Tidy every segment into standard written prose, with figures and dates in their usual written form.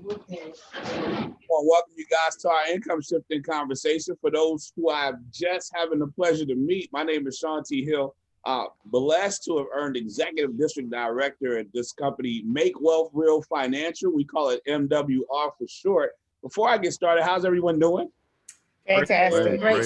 Well, welcome you guys to our income shifting conversation. For those who I'm just having the pleasure to meet, my name is Sean T. Hill. Blessed to have earned Executive District Director at this company, Make Wealth Real Financial. We call it MWR for short. Before I get started, how's everyone doing? Fantastic. Great.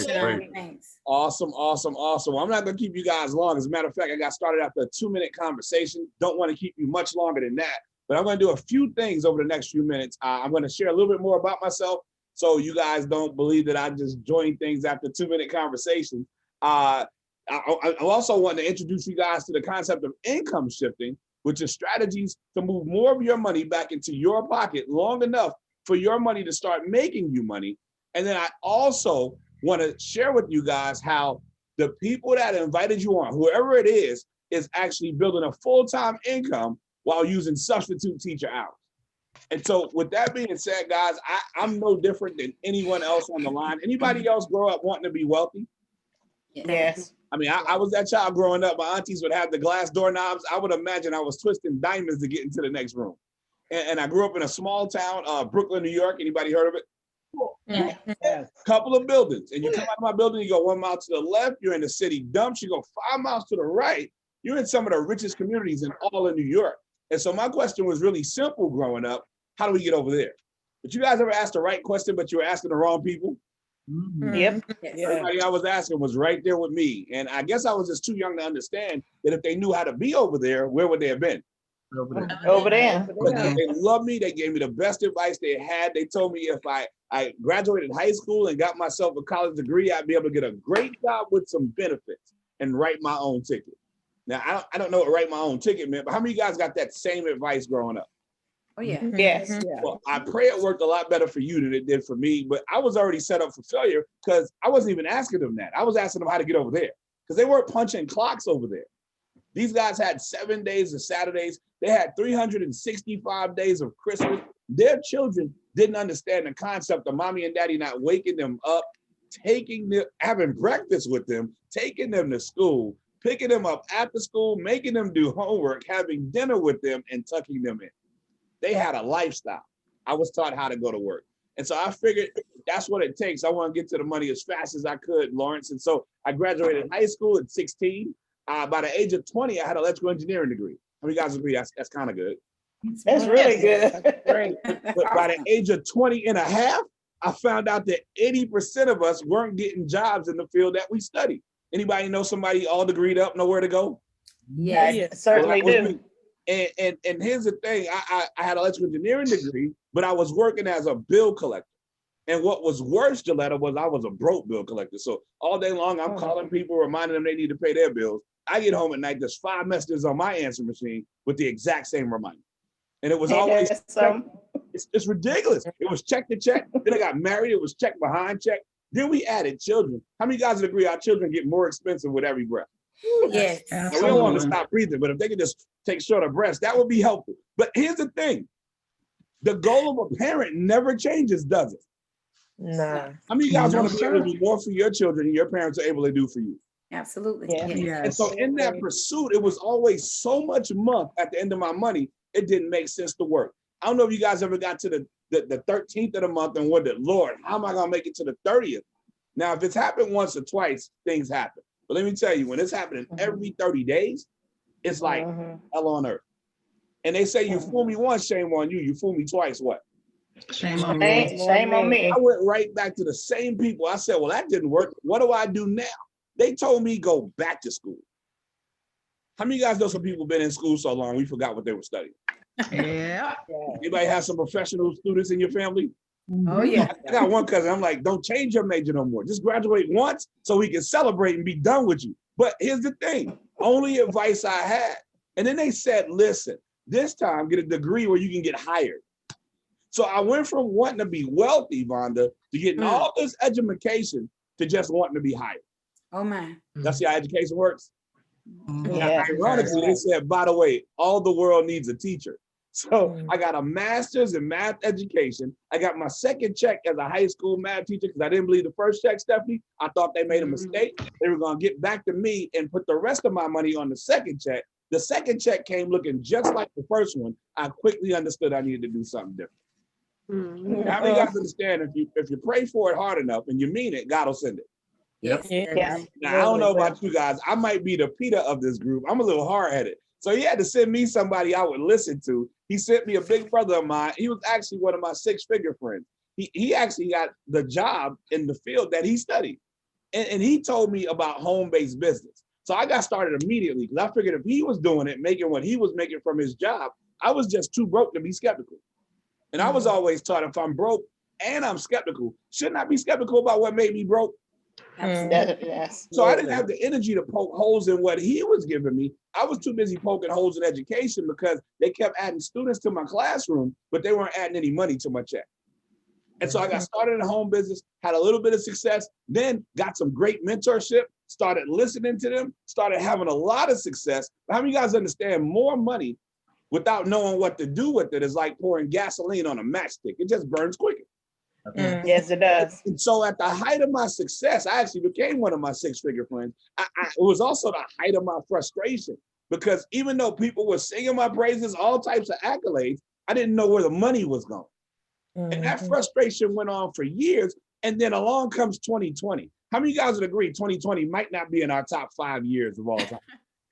Thanks. Awesome. I'm not going to keep you guys long. As a matter of fact, I got started after a 2-minute conversation. Don't want to keep you much longer than that. But I'm going to do a few things over the next few minutes. I'm going to share a little bit more about myself so you guys don't believe that I just join things after 2-minute conversations. I also want to introduce you guys to the concept of income shifting, which is strategies to move more of your money back into your pocket long enough for your money to start making you money. And then I also want to share with you guys how the people that invited you on, whoever it is actually building a full-time income while using substitute teacher hours. And so with that being said, guys, I'm no different than anyone else on the line. Anybody else grow up wanting to be wealthy? Yes. I mean, I was that child growing up. My aunties would have the glass doorknobs. I would imagine I was twisting diamonds to get into the next room. And I grew up in a small town, Brooklyn, New York. Anybody heard of it? Yes. Couple of buildings. And you come out of my building, you go 1 mile to the left, you're in the city dumps. You go 5 miles to the right, you're in some of the richest communities in all of New York. And so my question was really simple growing up. How do we get over there? But you guys ever asked the right question, but you were asking the wrong people? Yep. Everybody I was asking was right there with me. And I guess I was just too young to understand that if they knew how to be over there, where would they have been? Over there. But they loved me. They gave me the best advice they had. They told me if I graduated high school and got myself a college degree, I'd be able to get a great job with some benefits and write my own ticket. Now, I don't know what write my own ticket meant, but how many of you guys got that same advice growing up? Oh, yeah. Yes. Well, I pray it worked a lot better for you than it did for me, but I was already set up for failure because I wasn't even asking them that. I was asking them how to get over there because they weren't punching clocks over there. These guys had 7 days of Saturdays. They had 365 days of Christmas. Their children didn't understand the concept of mommy and daddy not waking them up, having breakfast with them, taking them to school, picking them up after school, making them do homework, having dinner with them, and tucking them in. They had a lifestyle. I was taught how to go to work. And so I figured that's what it takes. I want to get to the money as fast as I could, Lawrence. And so I graduated high school at 16. By the age of 20, I had an electrical engineering degree. How many guys agree that's kind of good? That's really good. Great. But by the age of 20 and a half, I found out that 80% of us weren't getting jobs in the field that we studied. Anybody know somebody all degreed up, nowhere to go? Yeah, I certainly do. And here's the thing, I had an electrical engineering degree, but I was working as a bill collector. And what was worse, Gilletta, was I was a broke bill collector. So all day long, I'm calling people, reminding them they need to pay their bills. I get home at night, there's 5 messages on my answer machine with the exact same reminder. And it was always, it's ridiculous. It was check to check. Then I got married, it was check behind check. Then we added children. How many guys would agree our children get more expensive with every breath? Yes. Now, we don't want to stop breathing, but if they could just take shorter breaths, that would be helpful. But here's the thing. The goal of a parent never changes, does it? No. How many of you guys want to be able to do more for your children than your parents are able to do for you? Absolutely. Yeah. And so in that pursuit, it was always so much month at the end of my money, it didn't make sense to work. I don't know if you guys ever got to the 13th of the month and wondered, Lord, how am I going to make it to the 30th? Now, if it's happened once or twice, things happen. But let me tell you, when it's happening every 30 days, it's like hell on earth. And they say, you fool me once, shame on you. You fool me twice, what? Shame on me. Shame on me. I went right back to the same people. I said, well, that didn't work. What do I do now? They told me go back to school. How many of you guys know some people been in school so long, we forgot what they were studying? Yeah. Anybody have some professional students in your family? Oh, yeah. I got one cousin. I'm like, don't change your major no more. Just graduate once so we can celebrate and be done with you. But here's the thing. Only advice I had. And then they said, listen, this time get a degree where you can get hired. So I went from wanting to be wealthy, Vonda, to getting all this education to just wanting to be hired. Oh, man. That's how education works. Yeah. Ironically, they said, by the way, all the world needs a teacher. So I got a master's in math education. I got my second check as a high school math teacher because I didn't believe the first check, Stephanie. I thought they made a mistake. They were going to get back to me and put the rest of my money on the second check. The second check came looking just like the first one. I quickly understood I needed to do something different. How many guys understand if you pray for it hard enough and you mean it, God will send it? Yes. Yeah. Now, I don't know about you guys. I might be the Peter of this group. I'm a little hard-headed. So he had to send me somebody I would listen to. He sent me a big brother of mine. He was actually one of my six-figure friends. He actually got the job in the field that he studied. And he told me about home-based business. So I got started immediately because I figured if he was doing it, making what he was making from his job, I was just too broke to be skeptical. And I was always taught if I'm broke and I'm skeptical, shouldn't I be skeptical about what made me broke? Yes. So I didn't have the energy to poke holes in what he was giving me. I was too busy poking holes in education because they kept adding students to my classroom, but they weren't adding any money to my check. And so I got started in the home business, had a little bit of success, then got some great mentorship, started listening to them, started having a lot of success. But how many of you guys understand more money without knowing what to do with it is like pouring gasoline on a matchstick. It just burns quicker. Yes, it does. And so at the height of my success, I actually became one of my six-figure friends. It was also the height of my frustration because even though people were singing my praises, all types of accolades, I didn't know where the money was going. And that frustration went on for years. And then along comes 2020. How many of you guys would agree 2020 might not be in our top 5 years of all time?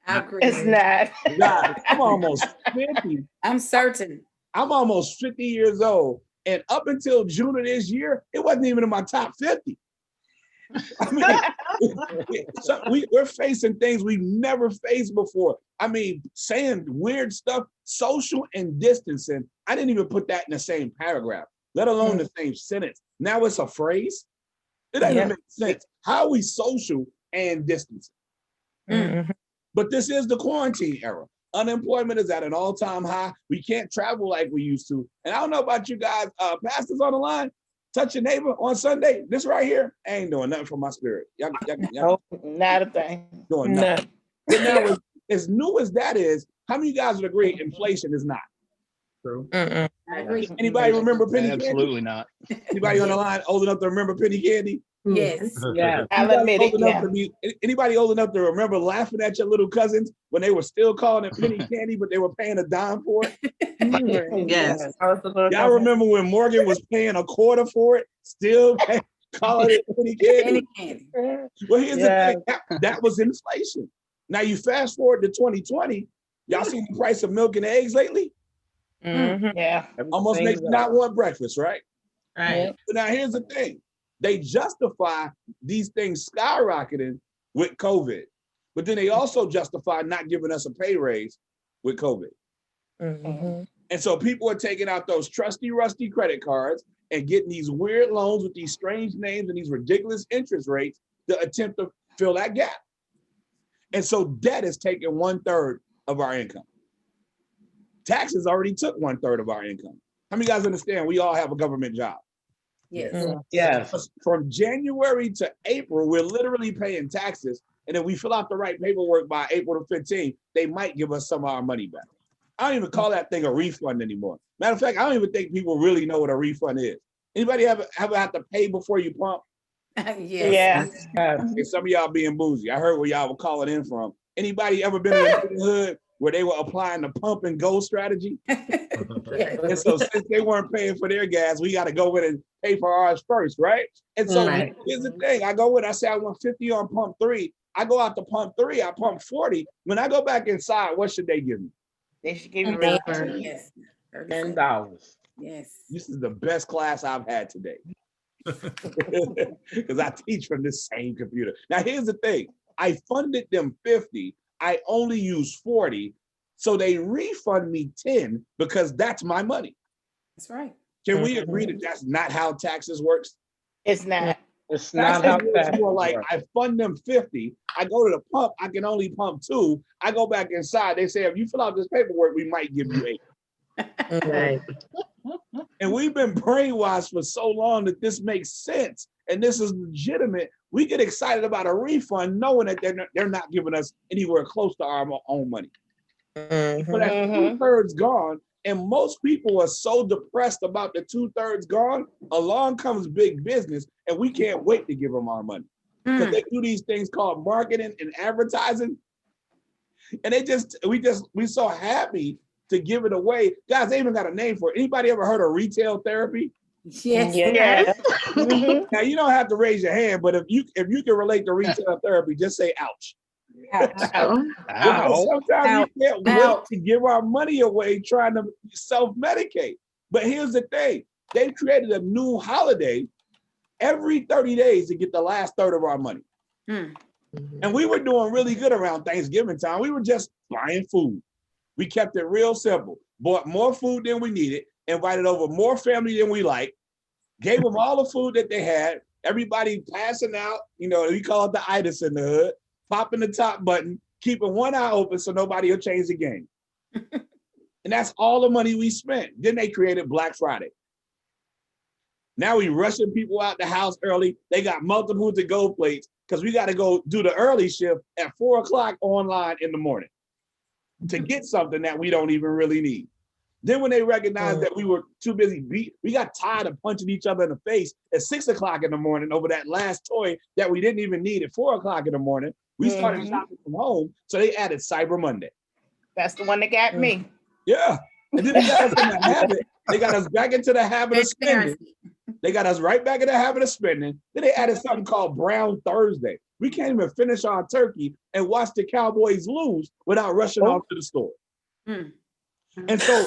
I agree. It's not. God, I'm almost 50. I'm certain. I'm almost 50 years old. And up until June of this year, it wasn't even in my top 50. I mean, so we're facing things we've never faced before. I mean, saying weird stuff, social and distancing. I didn't even put that in the same paragraph, let alone the same sentence. Now it's a phrase. It doesn't make sense. How are we social and distancing? But this is the quarantine era. Unemployment is at an all-time high. We can't travel like we used to. And I don't know about you guys, pastors on the line, touch your neighbor on Sunday. This right here ain't doing nothing for my spirit. Y'all Not a thing. doing nothing. But now, as new as that is, how many of you guys would agree inflation is not? True. I agree. Anybody remember penny candy? Absolutely not. Anybody on the line old enough to remember penny candy? Yes. Yeah, I'll admit it. Yeah. Anybody old enough to remember laughing at your little cousins when they were still calling it penny candy, but they were paying a dime for it? Yes. Y'all remember when Morgan was paying a quarter for it, still calling it penny candy? Penny candy. Well, here's the thing, that was inflation. Now you fast forward to 2020, y'all seen the price of milk and eggs lately? Yeah. Almost makes you not want breakfast, right? Right. But now here's the thing. They justify these things skyrocketing with COVID, but then they also justify not giving us a pay raise with COVID. And so people are taking out those trusty, rusty credit cards and getting these weird loans with these strange names and these ridiculous interest rates to attempt to fill that gap. And so debt is taking 1/3 of our income. Taxes already took 1/3 of our income. How many guys understand we all have a government job? Yes. Yes. From January to April, we're literally paying taxes. And if we fill out the right paperwork by April the 15th, they might give us some of our money back. I don't even call that thing a refund anymore. Matter of fact, I don't even think people really know what a refund is. Anybody ever have to pay before you pump? Yes. Yeah. Okay, some of y'all being bougie. I heard where y'all were calling in from. Anybody ever been in a neighborhood where they were applying the pump and go strategy? And so since they weren't paying for their gas, we got to go in and pay for ours first, right? And so here's the thing. I go in, I say I want 50 on pump 3. I go out to pump 3, I pump 40. When I go back inside, what should they give me? They should give you Yes. $10. Yes. This is the best class I've had today. Because I teach from this same computer. Now, here's the thing. I funded them 50. I only use 40. So they refund me 10 because that's my money. That's right. Can we agree that that's not how taxes works? It's not. It's not how It's more like works. I fund them 50. I go to the pump. I can only pump 2. I go back inside. They say, if you fill out this paperwork, we might give you 8. Right. And we've been brainwashed for so long that this makes sense and this is legitimate. We get excited about a refund knowing that they're not giving us anywhere close to our own money. But that's 2/3 gone. And most people are so depressed about the 2/3 gone. Along comes big business, and we can't wait to give them our money. Because they do these things called marketing and advertising. And we so happy to give it away. Guys, they even got a name for it. Anybody ever heard of retail therapy? Yes. Yeah. Mhm. Now you don't have to raise your hand, but if you can relate to retail therapy, just say ouch. Ouch. Because sometimes Ouch. we can't wait Ouch. to give our money away trying to self-medicate. But here's the thing. They've created a new holiday every 30 days to get the last third of our money. Mm. And we were doing really good around Thanksgiving time. We were just buying food. We kept it real simple. Bought more food than we needed, invited over more family than we liked, gave them all the food that they had, everybody passing out, we call it the itis in the hood, popping the top button, keeping one eye open so nobody will change the game. And that's all the money we spent. Then they created Black Friday. Now we rushing people out the house early. They got multiple to-go plates because we got to go do the early shift at 4 o'clock online in the morning to get something that we don't even really need. Then when they recognized that we were too busy, we got tired of punching each other in the face at 6 o'clock in the morning over that last toy that we didn't even need at 4 o'clock in the morning. We started shopping from home, so they added Cyber Monday. That's the one that got me. Yeah, and then they got us in the habit. They got us back into the habit of spending. They got us right back in the habit of spending. Then they added something called Brown Thursday. We can't even finish our turkey and watch the Cowboys lose without rushing off to the store. Mm. And so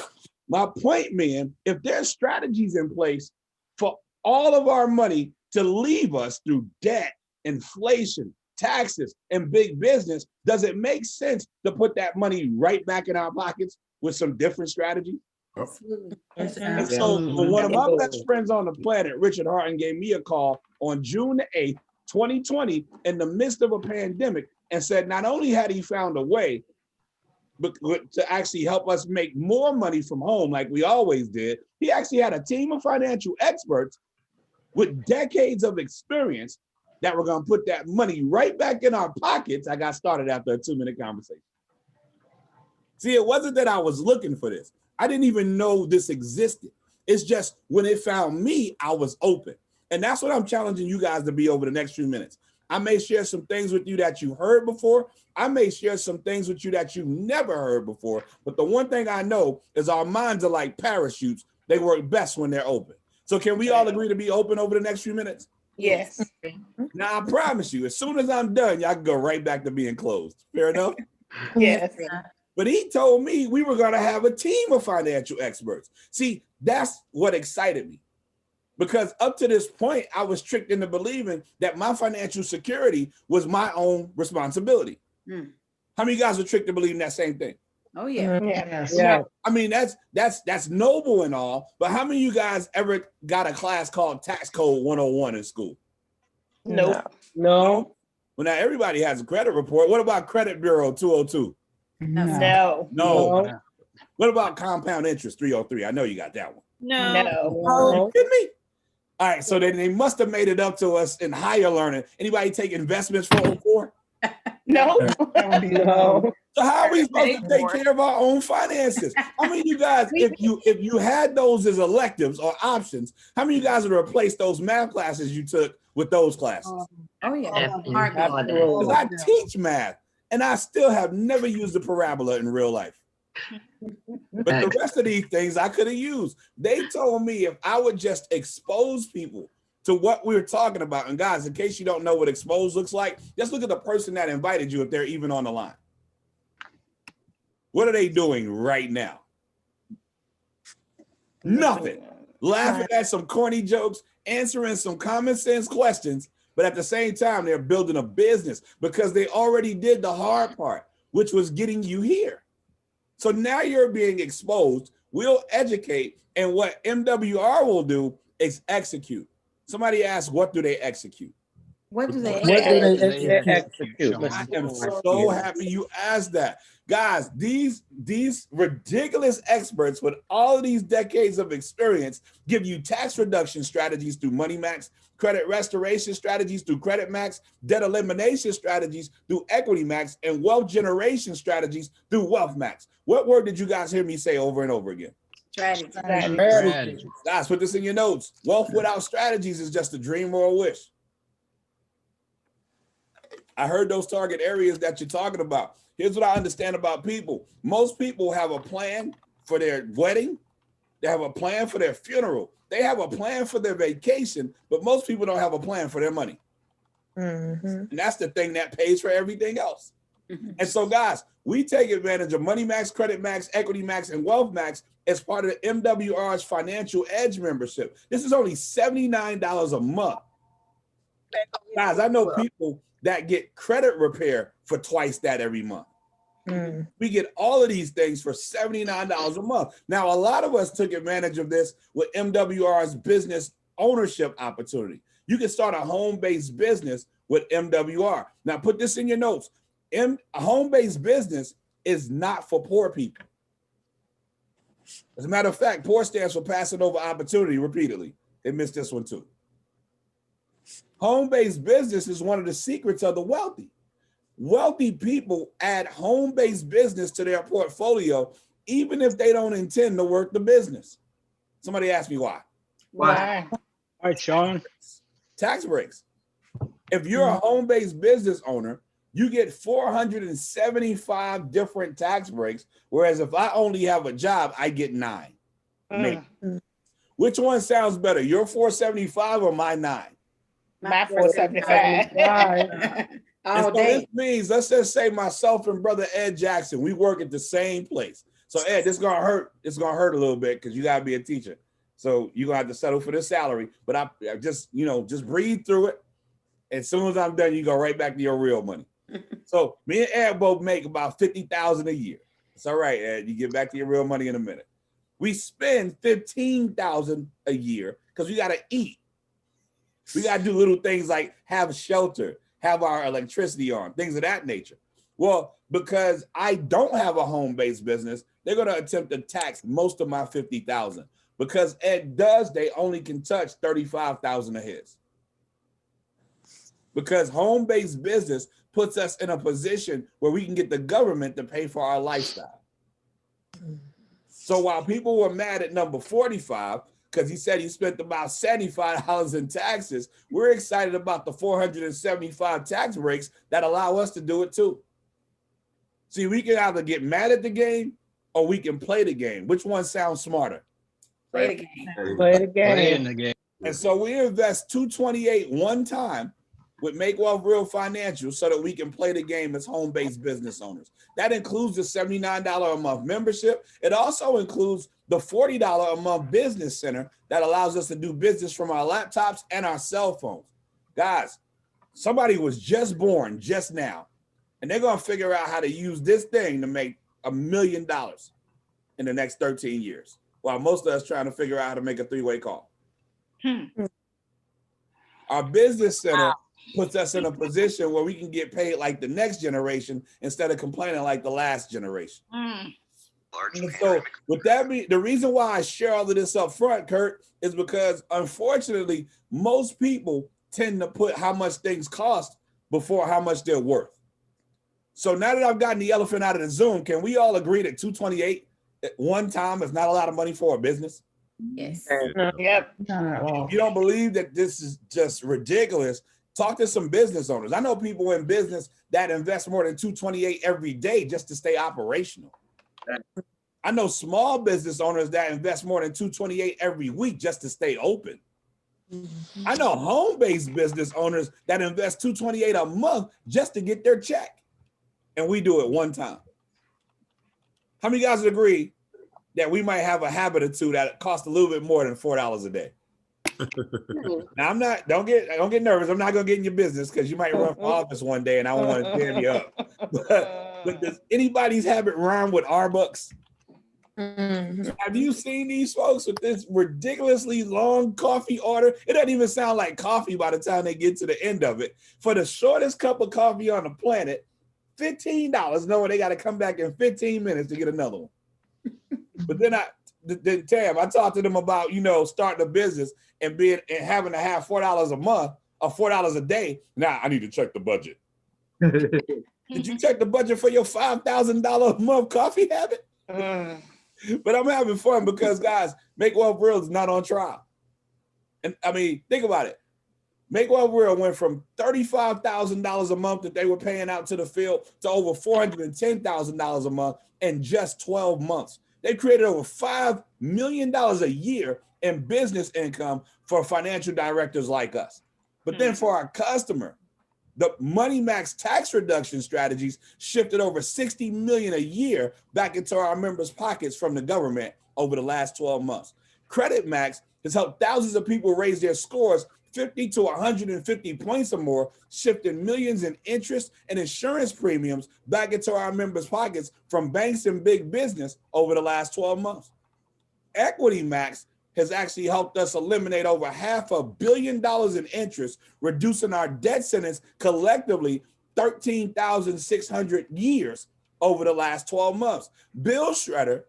my point, man, if there's strategies in place for all of our money to leave us through debt, inflation, taxes, and big business, does it make sense to put that money right back in our pockets with some different strategies? Absolutely. And so one of my best friends on the planet, Richard Harton, gave me a call on June the 8th, 2020, in the midst of a pandemic, and said not only had he found a way but to actually help us make more money from home like we always did, he actually had a team of financial experts with decades of experience that were going to put that money right back in our pockets. I got started after a 2-minute conversation. See, it wasn't that I was looking for this. I didn't even know this existed. It's just when it found me, I was open. And that's what I'm challenging you guys to be over the next few minutes. I may share some things with you that you heard before. I may share some things with you that you never heard before. But the one thing I know is our minds are like parachutes. They work best when they're open. So can we all agree to be open over the next few minutes? Yes. Now, I promise you, as soon as I'm done, y'all can go right back to being closed. Fair enough? Yes. But he told me we were going to have a team of financial experts. See, that's what excited me. Because up to this point, I was tricked into believing that my financial security was my own responsibility. Mm. How many of you guys were tricked to believe that same thing? Oh yeah. Yeah. I mean, that's noble and all, but how many of you guys ever got a class called Tax Code 101 in school? Nope. No. Well, now everybody has a credit report. What about Credit Bureau 202? No. No. What about compound interest 303? I know you got that one. No. Are you kidding me? All right, so then they must have made it up to us in higher learning. Anybody take investments 404? No. No. So how are we supposed to take care of our own finances? How many of you guys, if you had those as electives or options, how many of you guys would replace those math classes you took with those classes? Oh yeah. Because I teach math and I still have never used a parabola in real life. But the rest of these things I could have used. They told me if I would just expose people to what we're talking about. And guys, in case you don't know what exposed looks like, just look at the person that invited you if they're even on the line. What are they doing right now? Nothing. Laughing at some corny jokes, answering some common sense questions, but at the same time, they're building a business because they already did the hard part, which was getting you here. So now you're being exposed. We'll educate, and what MWR will do is execute. Somebody asked, what do they execute? What do they execute? I am so happy you asked that. Guys, these ridiculous experts with all of these decades of experience give you tax reduction strategies through Money Max, credit restoration strategies through Credit Max, debt elimination strategies through Equity Max, and wealth generation strategies through Wealth Max. What word did you guys hear me say over and over again? Strategy. Guys, put this in your notes. Wealth without strategies is just a dream or a wish. I heard those target areas that you're talking about. Here's what I understand about people. Most people have a plan for their wedding. They have a plan for their funeral. They have a plan for their vacation, but most people don't have a plan for their money. And that's the thing that pays for everything else. And so, guys, we take advantage of Money Max, Credit Max, Equity Max, and Wealth Max as part of the MWR's Financial Edge membership. This is only $79 a month. Guys, I know people that get credit repair for twice that every month. We get all of these things for $79 a month. Now, a lot of us took advantage of this with MWR's business ownership opportunity. You can start a home-based business with MWR. Now, put this in your notes. A home-based business is not for poor people. As a matter of fact, poor stands for passing over opportunity repeatedly. They missed this one too. Home-based business is one of the secrets of the wealthy. Wealthy people add home-based business to their portfolio, even if they don't intend to work the business. Somebody asked me why. Why? All right, Sean. Tax breaks. If you're a home-based business owner, you get 475 different tax breaks, whereas if I only have a job, I get 9. Maybe. Which one sounds better, your 475 or my 9? My 475. All So day. this means, let's just say myself and brother Ed Jackson, we work at the same place. So Ed, this is gonna hurt. It's gonna hurt a little bit because you gotta be a teacher. So you're gonna have to settle for this salary. But I just, just breathe through it. As soon as I'm done, you go right back to your real money. So me and Ed both make about $50,000 a year. It's all right, Ed. You get back to your real money in a minute. We spend $15,000 a year because we gotta eat. We gotta do little things like have shelter, have our electricity on, things of that nature. Well, because I don't have a home-based business, they're gonna attempt to tax most of my $50,000. Because Ed does, they only can touch $35,000 of his. Because home-based business puts us in a position where we can get the government to pay for our lifestyle. So while people were mad at number 45, because he said he spent about $75 in taxes, we're excited about the 475 tax breaks that allow us to do it too. See, we can either get mad at the game or we can play the game. Which one sounds smarter? Play the game. Play the Play in game. the game. And so we invest $228 one time with Make Wealth Real Financial so that we can play the game as home-based business owners. That includes the $79 a month membership. It also includes the $40 a month business center that allows us to do business from our laptops and our cell phones. Guys, somebody was just born just now, and they're gonna figure out how to use this thing to make $1 million in the next 13 years, while most of us trying to figure out how to make a 3-way call. Our business center puts us in a position where we can get paid like the next generation instead of complaining like the last generation. And so with that, the reason why I share all of this up front, Kurt, is because unfortunately, most people tend to put how much things cost before how much they're worth. So now that I've gotten the elephant out of the Zoom, can we all agree that 228 at one time is not a lot of money for a business? Yes. Yep. If you don't believe that this is just ridiculous, talk to some business owners. I know people in business that invest more than 228 every day just to stay operational. I know small business owners that invest more than 228 every week just to stay open. I know home-based business owners that invest 228 a month just to get their check. And we do it one time. How many guys would agree that we might have a habit or two that cost a little bit more than $4 a day? Now don't get nervous. I'm not gonna get in your business because you might run for office one day and I won't want to jam you up. But does anybody's habit rhyme with Arbucks? Have you seen these folks with this ridiculously long coffee order? It doesn't even sound like coffee by the time they get to the end of it. For the shortest cup of coffee on the planet, $15, knowing they got to come back in 15 minutes to get another one. But then Tam, I talked to them about, starting a business and having to have $4 a month or $4 a day. Now I need to check the budget. Did you check the budget for your $5,000 a month coffee habit? But I'm having fun because, guys, Make Wealth Real is not on trial. And I mean, think about it. Make Wealth Real went from $35,000 a month that they were paying out to the field to over $410,000 a month in just 12 months. They created over $5 million a year in business income for financial directors like us. But then for our customer, the Money Max tax reduction strategies shifted over 60 million a year back into our members' pockets from the government over the last 12 months. Credit Max has helped thousands of people raise their scores 50 to 150 points or more, shifting millions in interest and insurance premiums back into our members' pockets from banks and big business over the last 12 months. Equity Max has actually helped us eliminate over $500 million in interest, reducing our debt sentence collectively 13,600 years over the last 12 months. Bill Shredder,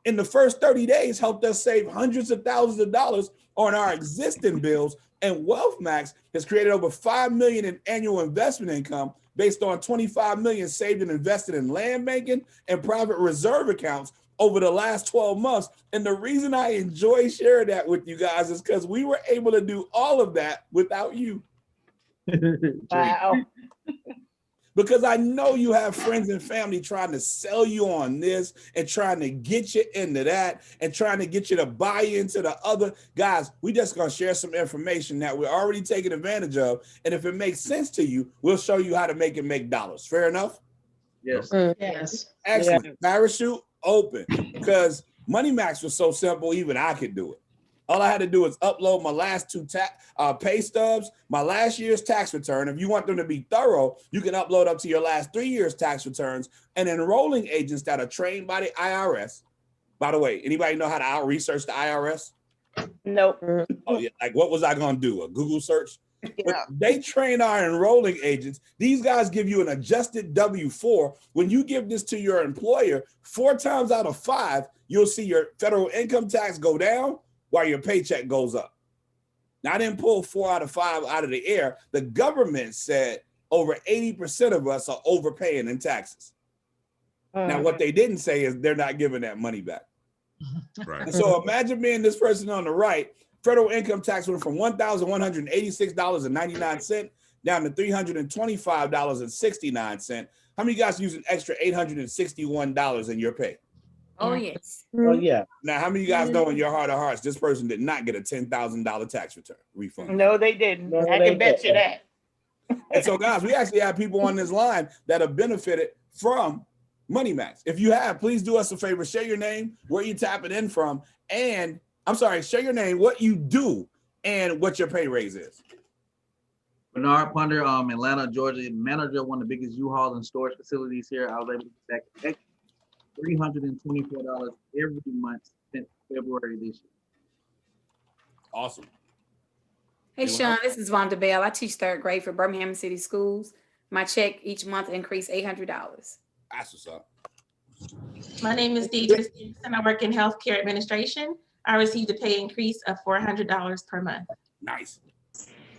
in the first 30 days, helped us save hundreds of thousands of dollars on our existing bills, and Wealth Max has created over $5 million in annual investment income based on $25 million saved and invested in land banking and private reserve accounts over the last 12 months. And the reason I enjoy sharing that with you guys is because we were able to do all of that without you. Wow. Because I know you have friends and family trying to sell you on this and trying to get you into that and trying to get you to buy into the other. Guys, we just gonna share some information that we're already taking advantage of. And if it makes sense to you, we'll show you how to make it make dollars. Fair enough? Yes. Yes. Excellent. Yeah. Parachute open, because Money Max was so simple, even I could do it. All I had to do is upload my last two pay stubs, my last year's tax return. If you want them to be thorough, you can upload up to your last 3 years tax returns, and enrolling agents that are trained by the IRS. By the way, anybody know how to out research the IRS? Nope. Oh yeah, like what was I gonna do? A Google search? But Yeah. they train our enrolling agents. These guys give you an adjusted W-4. When you give this to your employer, 4 times out of 5, you'll see your federal income tax go down while your paycheck goes up. Now, I didn't pull 4 out of 5 out of the air. The government said over 80% of us are overpaying in taxes. Now, what they didn't say is they're not giving that money back. Right. And so imagine being this person on the right. Federal income tax went from $1,186.99 down to $325.69. How many of you guys use an extra $861 in your pay? Oh, yes. Oh, yeah. Now, how many of you guys know in your heart of hearts, this person did not get a $10,000 tax return refund? No, they didn't. No, I they can bet you didn't. that. And so, guys, we actually have people on this line that have benefited from Money Max. If you have, please do us a favor, share your name, where you tapping in from, and share your name, what you do, and what your pay raise is. Bernard Ponder, Atlanta, Georgia, manager of one of the biggest U-Haul and storage facilities here. I was able to get back $324 every month since February this year. Awesome. Hey, Sean, this is Vonda Bell. I teach 3rd grade for Birmingham City Schools. My check each month increased $800. That's what's up. My name is Deidre Stevenson. I work in healthcare administration. I received a pay increase of $400 per month. Nice.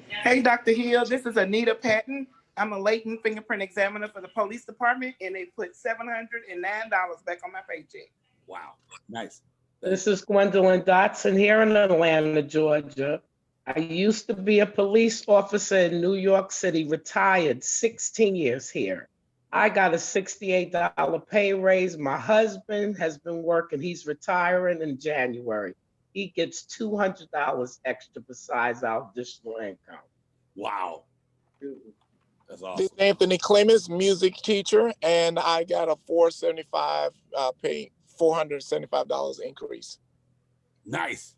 Hey, Dr. Hill, this is Anita Patton. I'm a latent fingerprint examiner for the police department, and they put $709 back on my paycheck. Wow. Nice. This is Gwendolyn Dotson here in Atlanta, Georgia. I used to be a police officer in New York City, retired 16 years here. I got a $68 pay raise. My husband has been working. He's retiring in January. He gets $200 extra besides our additional income. Wow. That's This awesome. is Anthony Clemens, music teacher, and I got a $475 increase. Nice.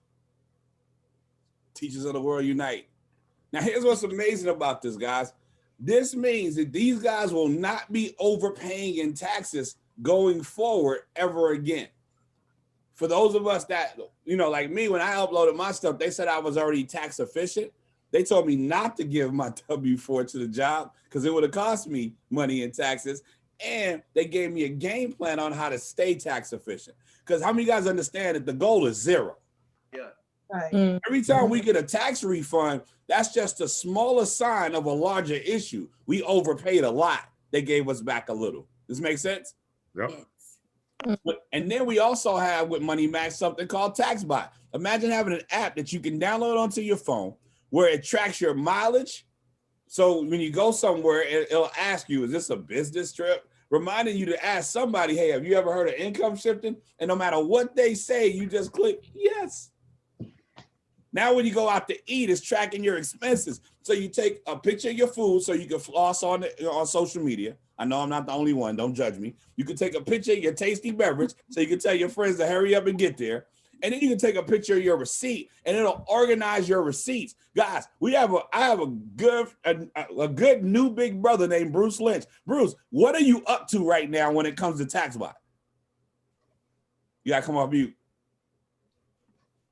Teachers of the world unite. Now, here's what's amazing about this, guys. This means that these guys will not be overpaying in taxes going forward ever again. For those of us that, like me, when I uploaded my stuff, they said I was already tax efficient. They told me not to give my W-4 to the job because it would have cost me money in taxes. And they gave me a game plan on how to stay tax efficient. Because how many guys understand that the goal is 0? Yeah. Right. Every time we get a tax refund, that's just a smaller sign of a larger issue. We overpaid a lot. They gave us back a little. Does this make sense? Yep. Yes. And then we also have with Money Max something called TaxBot. Imagine having an app that you can download onto your phone where it tracks your mileage. So when you go somewhere, it'll ask you, is this a business trip reminding you to ask somebody, hey, have you ever heard of income shifting? And no matter what they say, you just click yes. Now, when you go out to eat, it's tracking your expenses. So you take a picture of your food so you can floss on social media. I know I'm not the only one. Don't judge me. You can take a picture of your tasty beverage so you can tell your friends to hurry up and get there. And then you can take a picture of your receipt and it'll organize your receipts. Guys, I have a good new big brother named Bruce Lynch. Bruce, what are you up to right now when it comes to TaxBot? You gotta come off mute.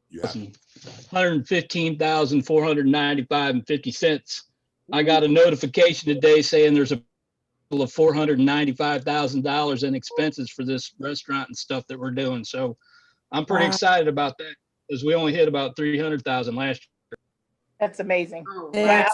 Yeah. 115,495.50. I got a notification today saying there's a total of $495,000 in expenses for this restaurant and stuff that we're doing. So I'm pretty excited about that because we only hit about 300,000 last year. That's amazing. Yeah.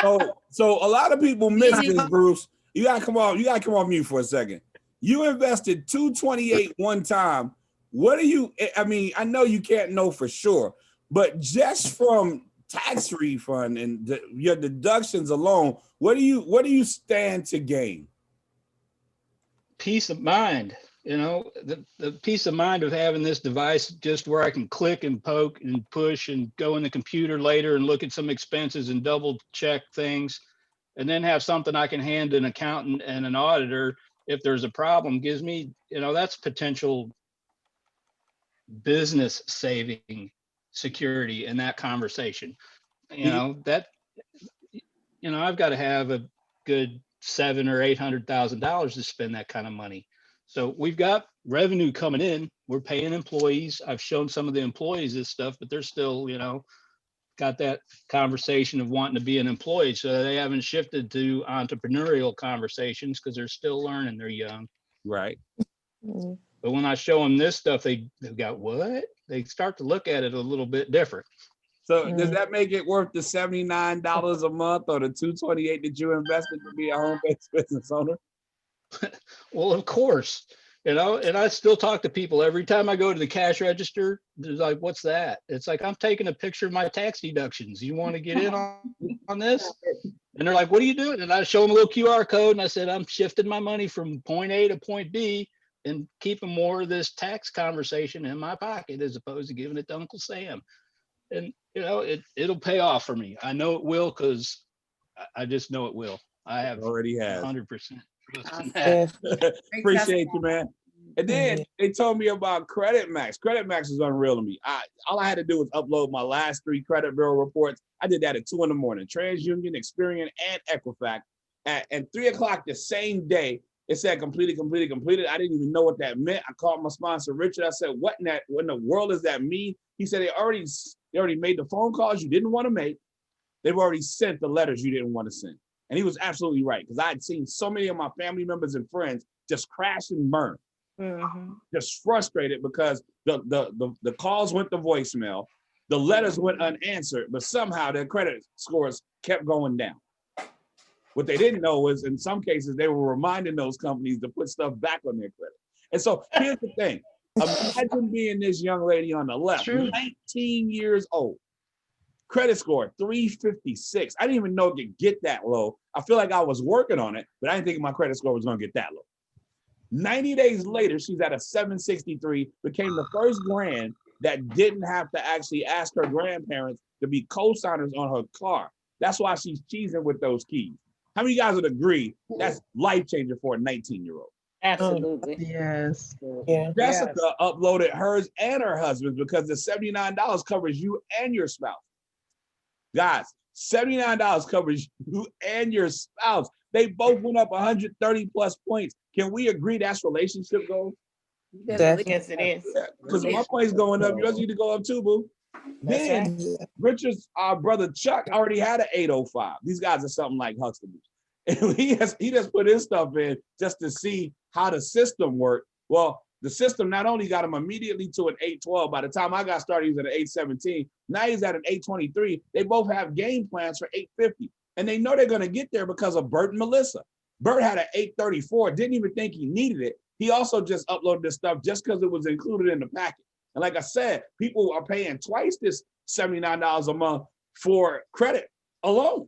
Wow. So a lot of people miss this, Bruce. You gotta come off mute for a second. You invested $228 one time. What do you? I mean, I know you can't know for sure, but just from tax refund and your deductions alone, what do you stand to gain? Peace of mind. You know, the peace of mind of having this device just where I can click and poke and push and go in the computer later and look at some expenses and double check things, and then have something I can hand an accountant and an auditor if there's a problem, gives me, you know, that's potential business saving security in that conversation. You know, that, you know, I've got to have a good $700,000 or $800,000 to spend that kind of money. So we've got revenue coming in. We're paying employees. I've shown some of the employees this stuff, but they're still, you know, got that conversation of wanting to be an employee. So they haven't shifted to entrepreneurial conversations because they're still learning. They're young. Right. But when I show them this stuff, they've got what? They start to look at it a little bit different. So does that make it worth the $79 a month or the $228 that you invested to be a home-based business owner? Well, of course, you know, and I still talk to people every time I go to the cash register. They're like, what's that? It's like, I'm taking a picture of my tax deductions. You want to get in on this? And they're like, what are you doing? And I show them a little QR code and I said, I'm shifting my money from point A to point B and keeping more of this tax conversation in my pocket as opposed to giving it to Uncle Sam. And, you know, it'll pay off for me. I know it will because I just know it will. I have already has 100%. Appreciate you, man. And then they told me about Credit Max. Credit Max is unreal to me. All I had to do was upload my last 3 credit bureau reports. I did that at 2 a.m. TransUnion, Experian, and Equifax. At 3 o'clock the same day, it said completed. I didn't even know what that meant. I called my sponsor, Richard. I said, what in the world does that mean? He said they already made the phone calls you didn't want to make. They've already sent the letters you didn't want to send. And he was absolutely right, because I had seen so many of my family members and friends just crash and burn, just frustrated because the calls went to voicemail, the letters went unanswered, but somehow their credit scores kept going down. What they didn't know was in some cases they were reminding those companies to put stuff back on their credit. And so here's the thing. Imagine being this young lady on the left, 19 years old. Credit score 356. I didn't even know it could get that low. I feel like I was working on it, but I didn't think my credit score was going to get that low. 90 days later, she's at a 763, became the first brand that didn't have to actually ask her grandparents to be co-signers on her car. That's why she's cheesing with those keys. How many of you guys would agree that's life-changing for a 19-year-old? Absolutely. Yes. Yeah. Jessica uploaded hers and her husband's because the $79 covers you and your spouse. Guys, $79 covers you and your spouse. They both went up 130 plus points. Can we agree that's relationship goals? Yes, it is. Because my points going up, yours need to go up too, boo. Then Richard's brother Chuck already had an 805. These guys are something like Huxtables. And he just put his stuff in just to see how the system worked. Well, the system not only got him immediately to an 812. By the time I got started, he was at an 817. Now he's at an 823. They both have game plans for 850. And they know they're going to get there because of Bert and Melissa. Bert had an 834, didn't even think he needed it. He also just uploaded this stuff just because it was included in the package. And like I said, people are paying twice this $79 a month for credit alone,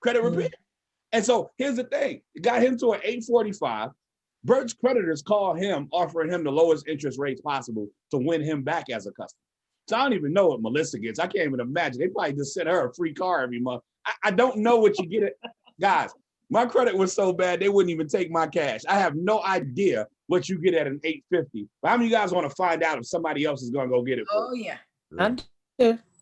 credit repair. And so here's the thing, it got him to an 845. Bert's creditors call him, offering him the lowest interest rates possible to win him back as a customer. So I don't even know what Melissa gets. I can't even imagine. They probably just send her a free car every month. I don't know what you get. Guys, my credit was so bad, they wouldn't even take my cash. I have no idea what you get at an 850. But how many of you guys want to find out if somebody else is going to go get it for Oh, yeah.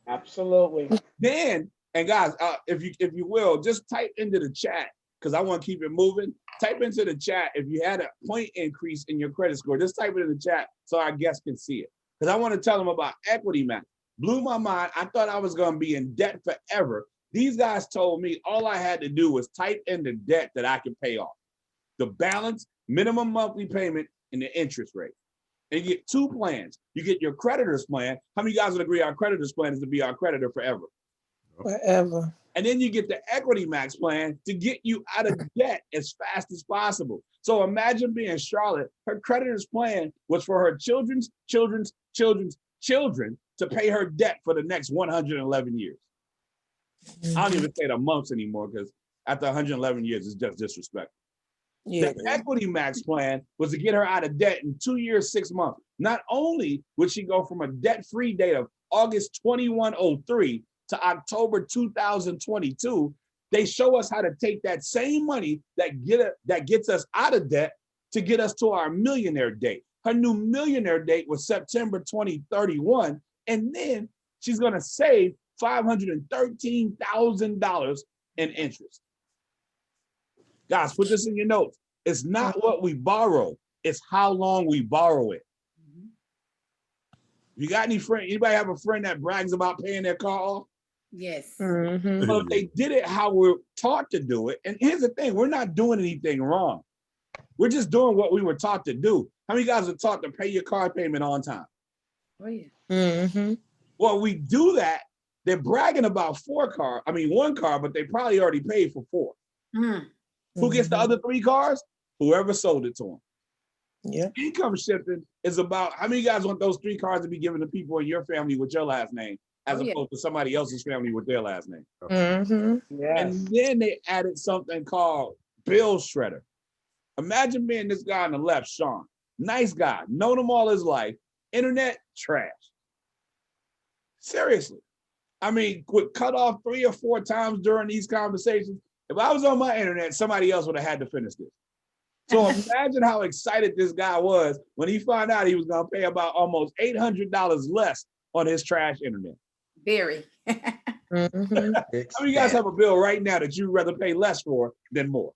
Absolutely. Then, and guys, if you will, just type into the chat, because I want to keep it moving. Type into the chat if you had a point increase in your credit score. Just type it in the chat so our guests can see it. Because I want to tell them about Equity Max. Blew my mind. I thought I was going to be in debt forever. These guys told me all I had to do was type in the debt that I could pay off. The balance, minimum monthly payment, and the interest rate. And you get two plans. You get your creditor's plan. How many of you guys would agree our creditor's plan is to be our creditor forever? Forever. And then you get the Equity Max plan to get you out of debt as fast as possible. So imagine being Charlotte. Her creditor's plan was for her children's children to pay her debt for the next 111 years. I don't even say the months anymore, because after 111 years, it's just disrespectful. Yeah. The Equity Max plan was to get her out of debt in 2 years, 6 months. Not only would she go from a debt-free date of August 2103 to October 2022, they show us how to take that same money that gets us out of debt to get us to our millionaire date. Her new millionaire date was September 2031, and then she's going to save $513,000 in interest. Guys, put this in your notes. It's not what we borrow, it's how long we borrow it. You got anybody have a friend that brags about paying their car off? Yes. Well, if they did it how we're taught to do it, and here's the thing, we're not doing anything wrong. We're just doing what we were taught to do. How many guys are taught to pay your car payment on time? Oh, yeah. Well, we do that. They're bragging about one car, but they probably already paid for 4. Who gets the other 3 cars? Whoever sold it to them. Yeah. Income shifting is about how many guys want those 3 cars to be given to people in your family with your last name, as opposed to somebody else's family with their last name. Yes. And then they added something called bill shredder. Imagine being this guy on the left, Sean. Nice guy, known him all his life. Internet, trash. Seriously. I mean, would cut off 3 or 4 times during these conversations. If I was on my internet, somebody else would have had to finish this. So imagine how excited this guy was when he found out he was going to pay about almost $800 less on his trash internet. Very. How many of you guys have a bill right now that you'd rather pay less for than more?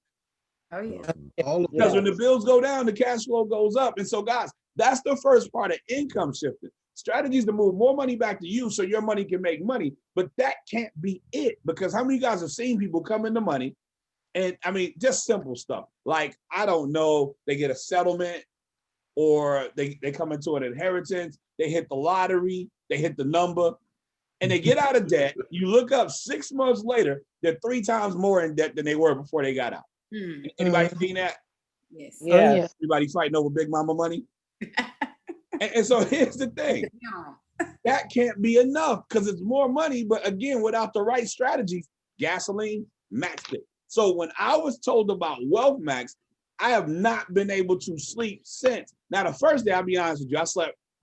Oh, yeah. Because when the bills go down, the cash flow goes up. And so, guys, that's the first part of income shifting. Strategies to move more money back to you so your money can make money. But that can't be it, because how many of you guys have seen people come into money? And I mean, just simple stuff like, I don't know, they get a settlement, or they come into an inheritance, they hit the lottery, they hit the number, and they get out of debt. You look up 6 months later, they're 3 times more in debt than they were before they got out. Anybody seen that? Yes. Yes. Everybody fighting over big mama money? And so here's the thing. That can't be enough, because it's more money, but again, without the right strategies, gasoline, maxed it. So when I was told about Wealth Max, I have not been able to sleep since. Now, the first day, I'll be honest with you,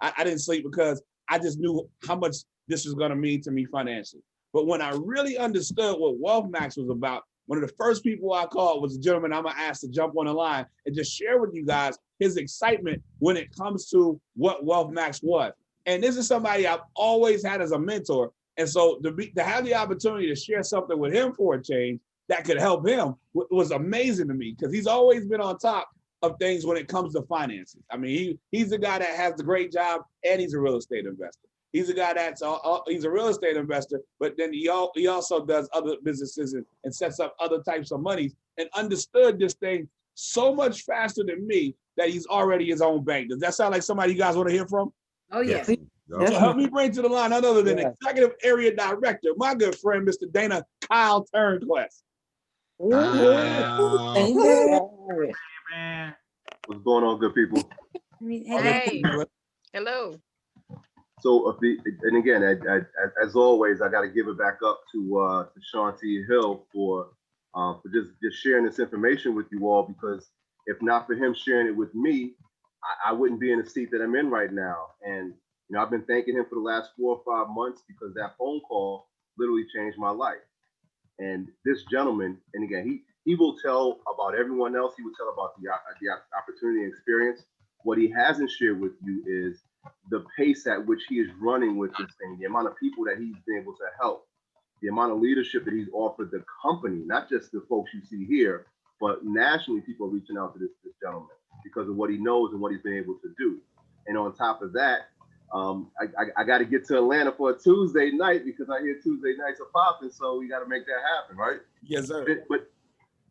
I didn't sleep because I just knew how much this was going to mean to me financially. But when I really understood what Wealth Max was about, one of the first people I called was a gentleman I'm going to ask to jump on the line and just share with you guys his excitement when it comes to what Wealth Max was. And this is somebody I've always had as a mentor. And so to have the opportunity to share something with him for a change that could help him was amazing to me, because he's always been on top of things when it comes to finances. I mean, he's the guy that has the great job, and he's a real estate investor. He's a guy that's he's a real estate investor, but then he also does other businesses and sets up other types of monies, and understood this thing so much faster than me that he's already his own bank. Does that sound like somebody you guys want to hear from? Oh, yeah. So help me bring to the line none other than Executive Area Director, my good friend, Mr. Dana Kyle Turnquest. What's going on, good people? Hey. Hello. So, and again, as always, I got to give it back up to Shanti Hill for just sharing this information with you all, because if not for him sharing it with me, I wouldn't be in the seat that I'm in right now. And I've been thanking him for the last 4 or 5 months because that phone call literally changed my life. And this gentleman, and again, he will tell about everyone else. He will tell about the opportunity and experience. What he hasn't shared with you is the pace at which he is running with this thing, the amount of people that he's been able to help, the amount of leadership that he's offered the company, not just the folks you see here, but nationally, people are reaching out to this gentleman because of what he knows and what he's been able to do. And on top of that, I got to get to Atlanta for a Tuesday night because I hear Tuesday nights are popping, so we got to make that happen, right? Yes, sir. But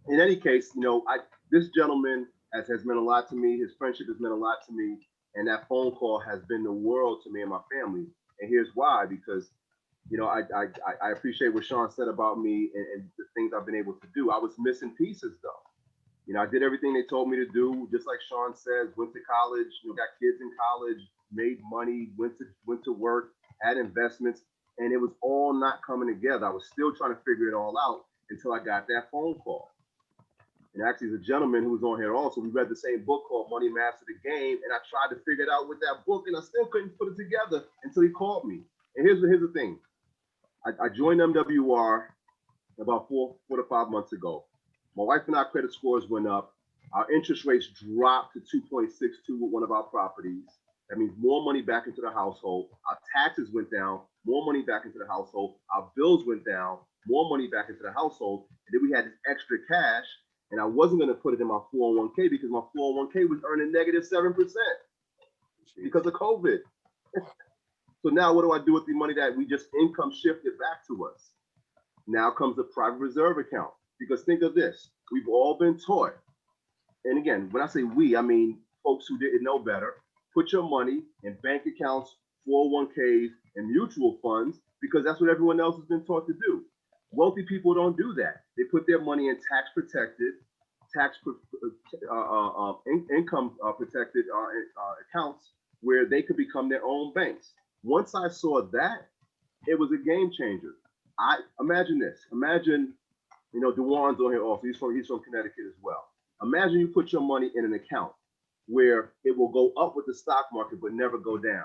in any case, this gentleman has meant a lot to me. His friendship has meant a lot to me, and that phone call has been the world to me and my family. And here's why: because I appreciate what Sean said about me and the things I've been able to do. I was missing pieces though. I did everything they told me to do, just like Sean says, went to college, got kids in college, made money, went to work, had investments, and it was all not coming together. I was still trying to figure it all out until I got that phone call. And actually, the gentleman who was on here also, we read the same book called Money Master the Game, and I tried to figure it out with that book, and I still couldn't put it together until he called me. And here's the thing. I joined MWR about 4 to 5 months ago. My wife and our credit scores went up. Our interest rates dropped to 2.62 with one of our properties. That means more money back into the household. Our taxes went down, more money back into the household. Our bills went down, more money back into the household. And then we had this extra cash, and I wasn't going to put it in my 401k because my 401k was earning -7% because of COVID. So now what do I do with the money that we just income shifted back to us? Now comes the private reserve account. Because think of this, we've all been taught, and again, when I say we, I mean folks who didn't know better, put your money in bank accounts, 401ks, and mutual funds, because that's what everyone else has been taught to do. Wealthy people don't do that. They put their money in tax-protected, income protected accounts where they could become their own banks. Once I saw that, it was a game changer. Imagine this. Imagine, Dewan's on here also. He's from Connecticut as well. Imagine you put your money in an account where it will go up with the stock market but never go down.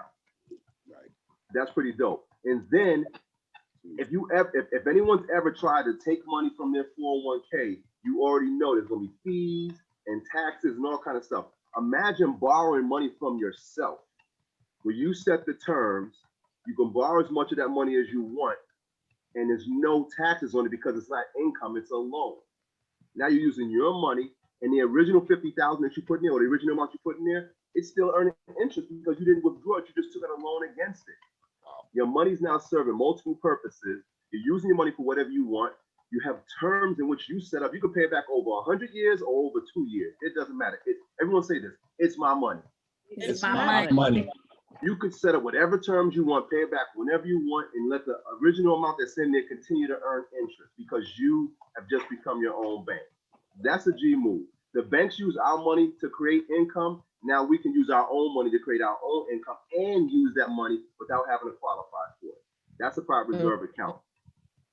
Right. That's pretty dope. And then if anyone's ever tried to take money from their 401k, you already know there's gonna be fees and taxes and all kind of stuff. Imagine borrowing money from yourself, where you set the terms, you can borrow as much of that money as you want, and there's no taxes on it because it's not income, it's a loan. Now you're using your money, and the original $50,000 that you put in there, or the original amount you put in there, it's still earning interest because you didn't withdraw it, you just took out a loan against it. Your money's now serving multiple purposes. You're using your money for whatever you want. You have terms in which you set up. You can pay it back over 100 years or over 2 years. It doesn't matter. Everyone say this, it's my money. It's my money. Money. You could set up whatever terms you want, pay it back whenever you want, and let the original amount that's in there continue to earn interest because you have just become your own bank. That's a G move. The banks use our money to create income. Now we can use our own money to create our own income and use that money without having to qualify for it. That's a private reserve account.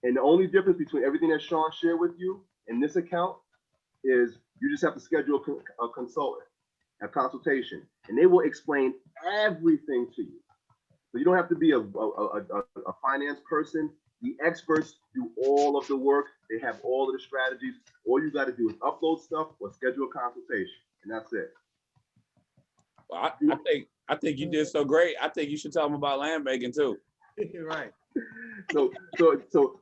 And the only difference between everything that Sean shared with you in this account is you just have to schedule a consultant, a consultation, and they will explain everything to you. So you don't have to be a finance person. The experts do all of the work. They have all of the strategies. All you got to do is upload stuff or schedule a consultation, and that's it. Well, I think you did so great. I think you should tell them about land banking too. Right. So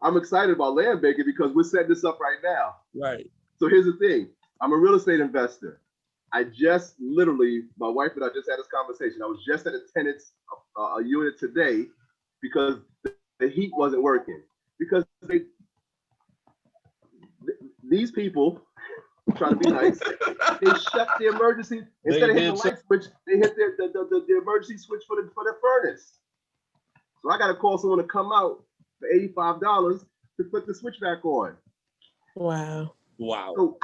I'm excited about land banking because we're setting this up right now. Right. So here's the thing. I'm a real estate investor. I just literally, my wife and I just had this conversation. I was just at a tenant's a unit today because the heat wasn't working. Because these people trying to be nice, they shut the emergency, instead of hitting the light switch, they hit the emergency switch for the furnace. So I got to call someone to come out for $85 to put the switch back on. Wow. Wow. So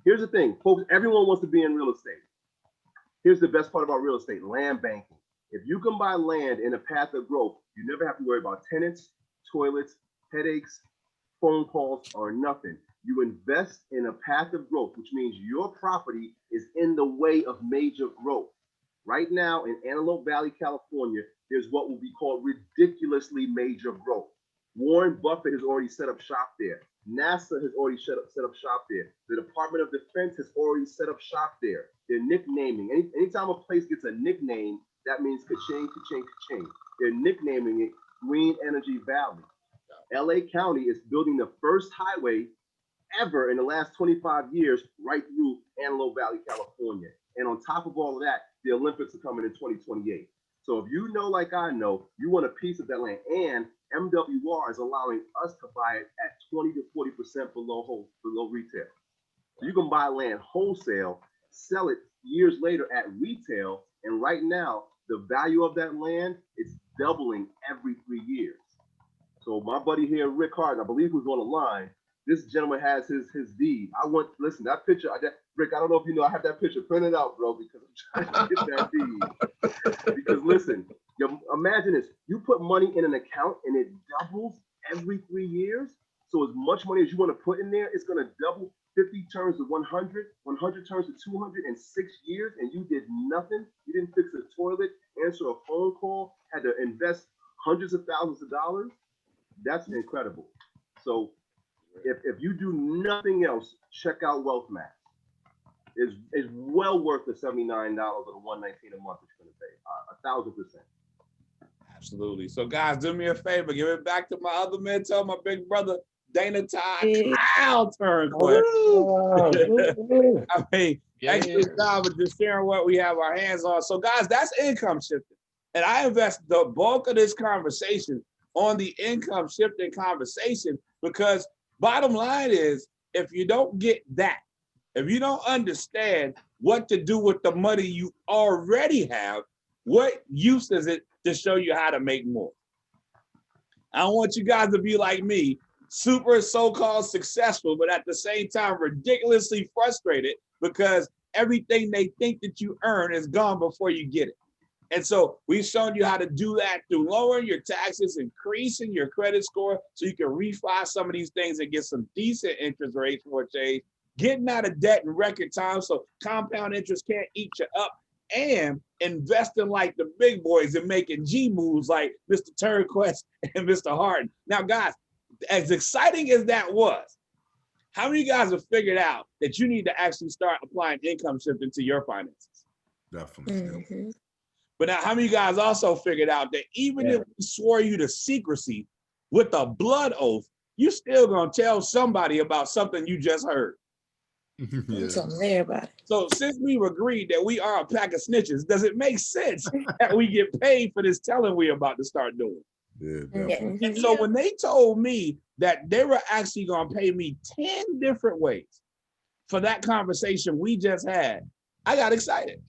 here's the thing, folks, everyone wants to be in real estate. Here's the best part about real estate, land banking. If you can buy land in a path of growth, you never have to worry about tenants, toilets, headaches, phone calls, or nothing. You invest in a path of growth, which means your property is in the way of major growth. Right now in Antelope Valley, California, there's what will be called ridiculously major growth. Warren Buffett has already set up shop there. NASA has already set up shop there. The Department of Defense has already set up shop there. They're nicknaming. Anytime a place gets a nickname, that means ka-ching, ka-ching, ka-ching. They're nicknaming it Green Energy Valley. LA County is building the first highway ever in the last 25 years right through Antelope Valley, California. And on top of all of that, the Olympics are coming in 2028. So if you know, like I know, you want a piece of that land, and MWR is allowing us to buy it at 20 to 40% below retail. So you can buy land wholesale, sell it years later at retail, and right now the value of that land is doubling every 3 years. So my buddy here, Rick Hart, I believe who's on the line, this gentleman has his deed. Listen, that picture, Rick, I don't know if you know, I have that picture printed out, bro, because I'm trying to get that deed. Because listen, imagine this, you put money in an account and it doubles every 3 years. So as much money as you want to put in there, it's going to double. 50 turns to 100, 100 turns to 200 in 6 years, and you did nothing. You didn't fix a toilet, answer a phone call, had to invest hundreds of thousands of dollars. That's incredible. So if you do nothing else, check out Wealth Max. It's well worth the $79 or the $119 a month it's going to pay. 1,000%. Absolutely. So guys, do me a favor, give it back to my other mentor, my big brother, Dana Todd, Kyle Turnquist. I mean, excellent job of just sharing what we have our hands on. So guys, that's income shifting. And I invest the bulk of this conversation on the income shifting conversation, because bottom line is, if you don't get that, if you don't understand what to do with the money you already have, what use is it to show you how to make more? I don't want you guys to be like me, super so-called successful, but at the same time ridiculously frustrated because everything they think that you earn is gone before you get it. And so we've shown you how to do that through lowering your taxes, increasing your credit score so you can refi some of these things and get some decent interest rates for a change, getting out of debt in record time so compound interest can't eat you up, and investing like the big boys and making G moves like Mr. Turnquist and Mr. Harden. Now, guys, as exciting as that was, how many of you guys have figured out that you need to actually start applying income shifting to your finances? Definitely. But now, how many of you guys also figured out that even if we swore you to secrecy with a blood oath, you still gonna tell somebody about something you just heard? Tell everybody. So since we've agreed that we are a pack of snitches, does it make sense that we get paid for this telling we're about to start doing? And so when they told me that they were actually gonna pay me 10 different ways for that conversation we just had, I got excited.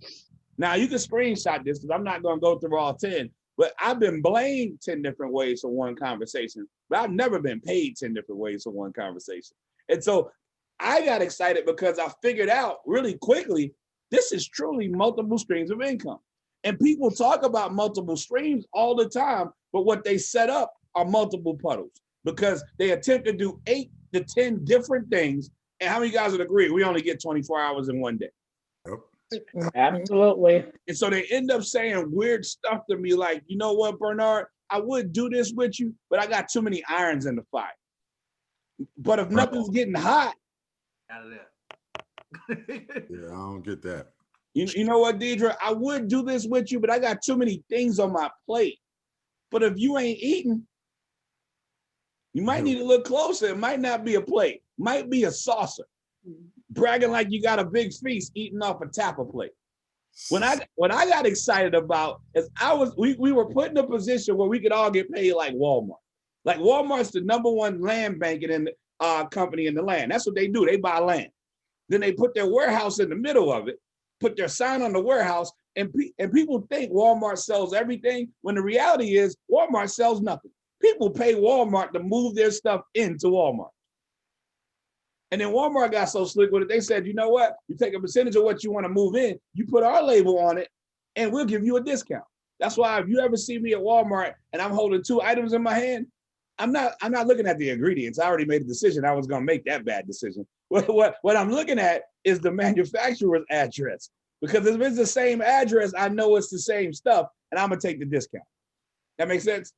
Now you can screenshot this because I'm not gonna go through all 10, but I've been blamed 10 different ways for one conversation, but I've never been paid 10 different ways for one conversation. And so I got excited because I figured out really quickly, this is truly multiple streams of income. And people talk about multiple streams all the time, but what they set up are multiple puddles because they attempt to do 8 to 10 different things. And how many guys would agree? We only get 24 hours in one day. Absolutely. And so they end up saying weird stuff to me like, you know what, Bernard, I would do this with you, but I got too many irons in the fire. But if nothing's getting hot, out of that. Yeah, I don't get that. You know what, Deidre? I would do this with you, but I got too many things on my plate. But if you ain't eating, you might need to look closer. It might not be a plate, might be a saucer. Bragging like you got a big feast, eating off a tapper plate. What I got excited about is we were put in a position where we could all get paid like Walmart. Like Walmart's the #1 land banking in company in the land. That's what they do. They buy land. Then they put their warehouse in the middle of it, put their sign on the warehouse, and people think Walmart sells everything when the reality is Walmart sells nothing. People pay Walmart to move their stuff into Walmart. And then Walmart got so slick with it, they said, you know what? You take a percentage of what you want to move in, you put our label on it, and we'll give you a discount. That's why if you ever see me at Walmart and I'm holding 2 items in my hand, I'm not looking at the ingredients. I already made a decision. I was gonna make that bad decision. What I'm looking at is the manufacturer's address. Because if it's the same address, I know it's the same stuff, and I'm gonna take the discount. That makes sense?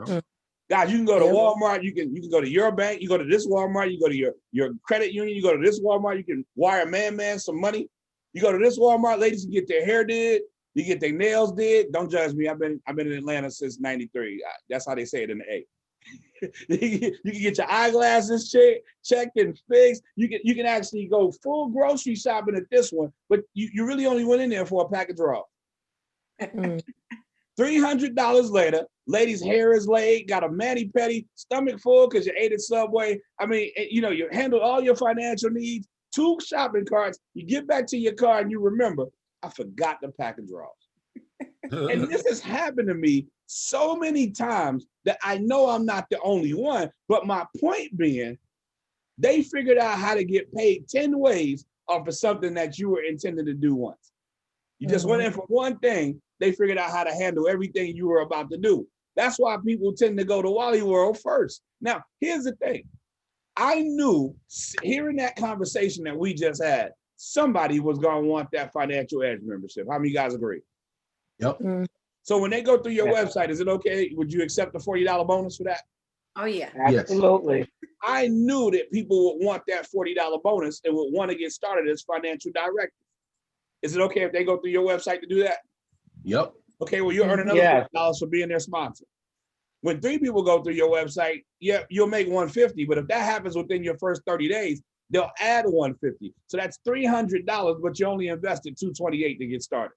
Yep. Guys, you can go to Walmart, you can go to your bank, you go to this Walmart, you go to your credit union, you go to this Walmart, you can wire man some money. You go to this Walmart, ladies can get their hair did, you get their nails did. Don't judge me. I've been in Atlanta since '93. That's how they say it in the A. You can get your eyeglasses checked and fixed. You can actually go full grocery shopping at this one, but you really only went in there for a pack of draws. $300 later, lady's hair is laid, got a mani-pedi, stomach full because you ate at Subway. I mean, you handle all your financial needs, 2 shopping carts, you get back to your car and you remember, I forgot the pack of draws. And this has happened to me so many times that I know I'm not the only one, but my point being, they figured out how to get paid 10 ways off of something that you were intended to do once. You just went in for one thing, they figured out how to handle everything you were about to do. That's why people tend to go to Wally World first. Now, here's the thing. I knew, hearing that conversation that we just had, somebody was gonna want that Financial Edge membership. How many guys agree? Yep. So when they go through your website, is it okay? Would you accept the $40 bonus for that? Oh yeah. Absolutely. I knew that people would want that $40 bonus and would want to get started as financial directors. Is it okay if they go through your website to do that? Yep. Okay, well, you earn another $50 for being their sponsor. When 3 people go through your website, yeah, you'll make $150, but if that happens within your first 30 days, they'll add $150. So that's $300, but you only invested $228 to get started.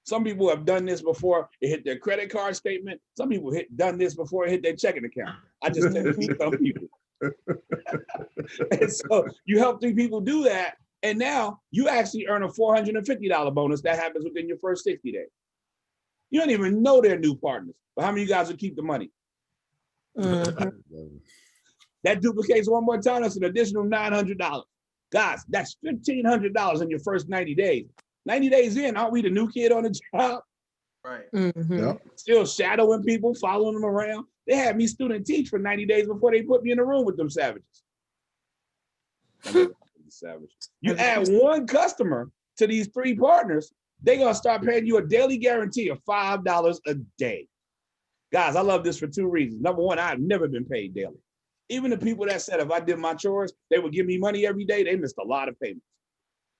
Some people have done this before it hit their credit card statement. Some people done this before it hit their checking account. I just tend to meet some people. And so you help 3 people do that, and now you actually earn a $450 bonus that happens within your first 60 days. You don't even know they're new partners, but how many of you guys will keep the money? That duplicates one more time, that's an additional $900. Guys, that's $1,500 in your first 90 days. 90 days in, aren't we the new kid on the job? Right. Yep. Still shadowing people, following them around. They had me student teach for 90 days before they put me in the room with them savages. You add 1 customer to these 3 partners, they're gonna start paying you a daily guarantee of $5 a day. Guys, I love this for 2 reasons. Number 1, I've never been paid daily. Even the people that said if I did my chores, they would give me money every day, they missed a lot of payments.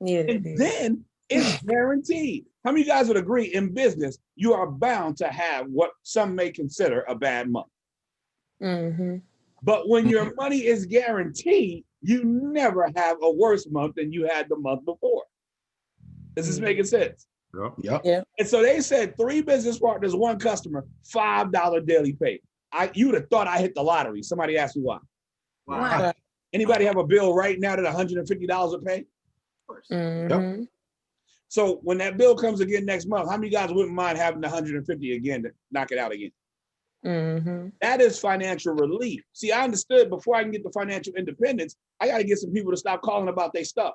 Yeah. And then it's guaranteed. How many of you guys would agree in business, you are bound to have what some may consider a bad month? But when your money is guaranteed, you never have a worse month than you had the month before. Is this making sense? Yep. And so they said 3 business partners, 1 customer, $5 daily pay. You would have thought I hit the lottery. Somebody asked me why. Why? Anybody have a bill right now that $150 a pay? Yep. So when that bill comes again next month, how many guys wouldn't mind having the $150 again to knock it out again? That is financial relief. See, I understood before I can get the financial independence, I got to get some people to stop calling about their stuff.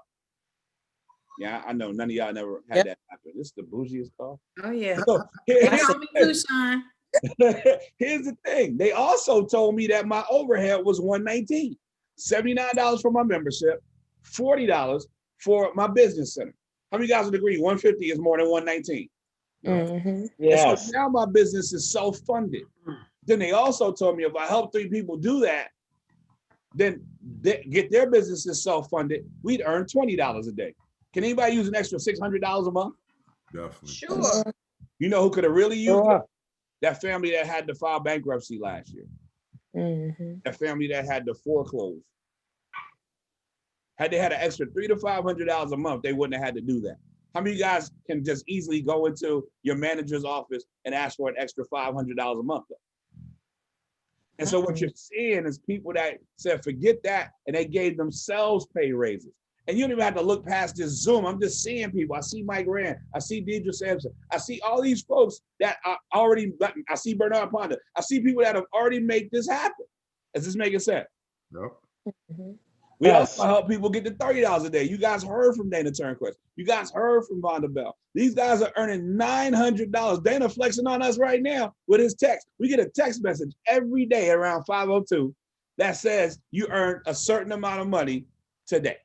Yeah, I know none of y'all never had that happen. This is the bougiest call. Oh yeah. So, That's on me too, Sean. here's the thing. They also told me that my overhead was $119, $79 for my membership, $40 for my business center. How many guys would agree $150 is more than $119? Yes. So now my business is self-funded. Then they also told me if I help 3 people do that, then they get their businesses self-funded, we'd earn $20 a day. Can anybody use an extra $600 a month? Definitely. Sure. You know who could have really used it? That family that had to file bankruptcy last year. That family that had to foreclose. Had they had an extra $300 to $500 a month, they wouldn't have had to do that. How many of you guys can just easily go into your manager's office and ask for an extra $500 a month? And so what you're seeing is people that said, forget that, and they gave themselves pay raises. And you don't even have to look past this Zoom. I'm just seeing people. I see Mike Rand. I see Deidre Sampson. I see all these folks that are already, I see Bernard Ponder. I see people that have already made this happen. Is this making sense? Yep. We Yes. also help people get to $30 a day. You guys heard from Dana Turnquist. You guys heard from Vonda Bell. These guys are earning $900. Dana flexing on us right now with his text. We get a text message every day around 5:02 that says you earned a certain amount of money today.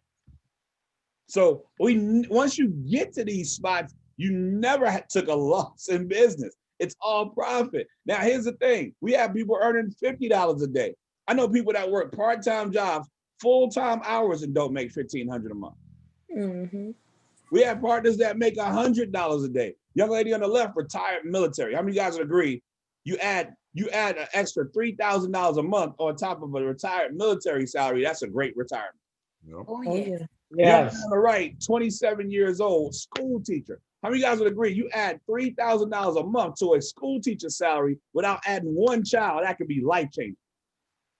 So once you get to these spots, you never took a loss in business. It's all profit. Now, here's the thing. We have people earning $50 a day. I know people that work part-time jobs, full-time hours, and don't make $1,500 a month. Mm-hmm. We have partners that make $100 a day. Young lady on the left, retired military. How many of you guys would agree? You add an extra $3,000 a month on top of a retired military salary. That's a great retirement. Yep. Oh, Oh, yeah. Yes. Young man on the right, 27 years old, school teacher. How many of you guys would agree? You add $3,000 a month to a school teacher salary without adding one child, that could be life-changing.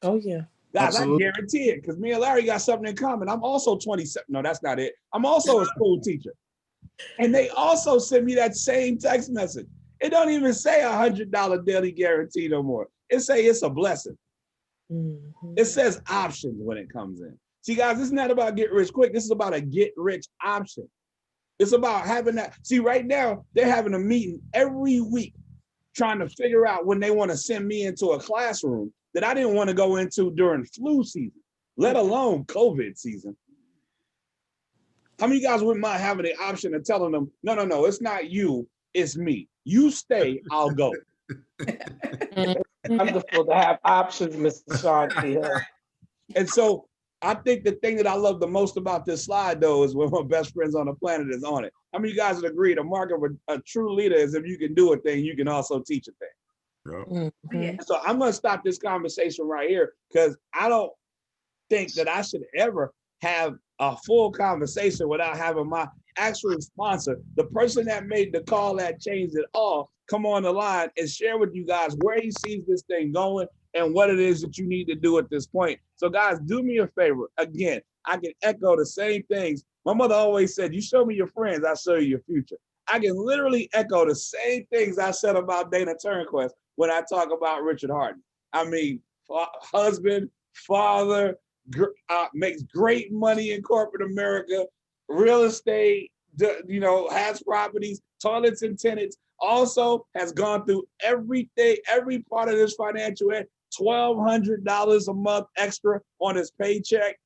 Oh, yeah. Guys, Absolutely. I guarantee it, because me and Larry got something in common. I'm also 27. No, that's not it. I'm also a school teacher. And they also send me that same text message. It don't even say $100 daily guarantee no more. It say it's a blessing. Mhm. It says options when it comes in. See, guys, this is not about get rich quick. This is about a get rich option. It's about having that. See, right now, they're having a meeting every week trying to figure out when they want to send me into a classroom that I didn't want to go into during flu season, let alone COVID season. How many of you guys wouldn't mind having the option of telling them, no, it's not you, it's me. You stay, I'll go. Wonderful to have options, Mr. Sean Hill. And so I think the thing that I love the most about this slide, though, is when my best friends on the planet is on it. How many of you guys would agree the mark of a true leader is if you can do a thing, you can also teach a thing. Yep. Yeah. So I'm going to stop this conversation right here because I don't think that I should ever have a full conversation without having my actual sponsor, the person that made the call that changed it all, come on the line and share with you guys where he sees this thing going and what it is that you need to do at this point. So guys, do me a favor. Again, I can echo the same things. My mother always said, you show me your friends, I'll show you your future. I can literally echo the same things I said about Dana Turnquist when I talk about Richard Harden. I mean, husband, father, makes great money in corporate America, real estate, has properties, toilets and tenants, also has gone through everything, every part of this financial ed, $1,200 a month extra on his paycheck,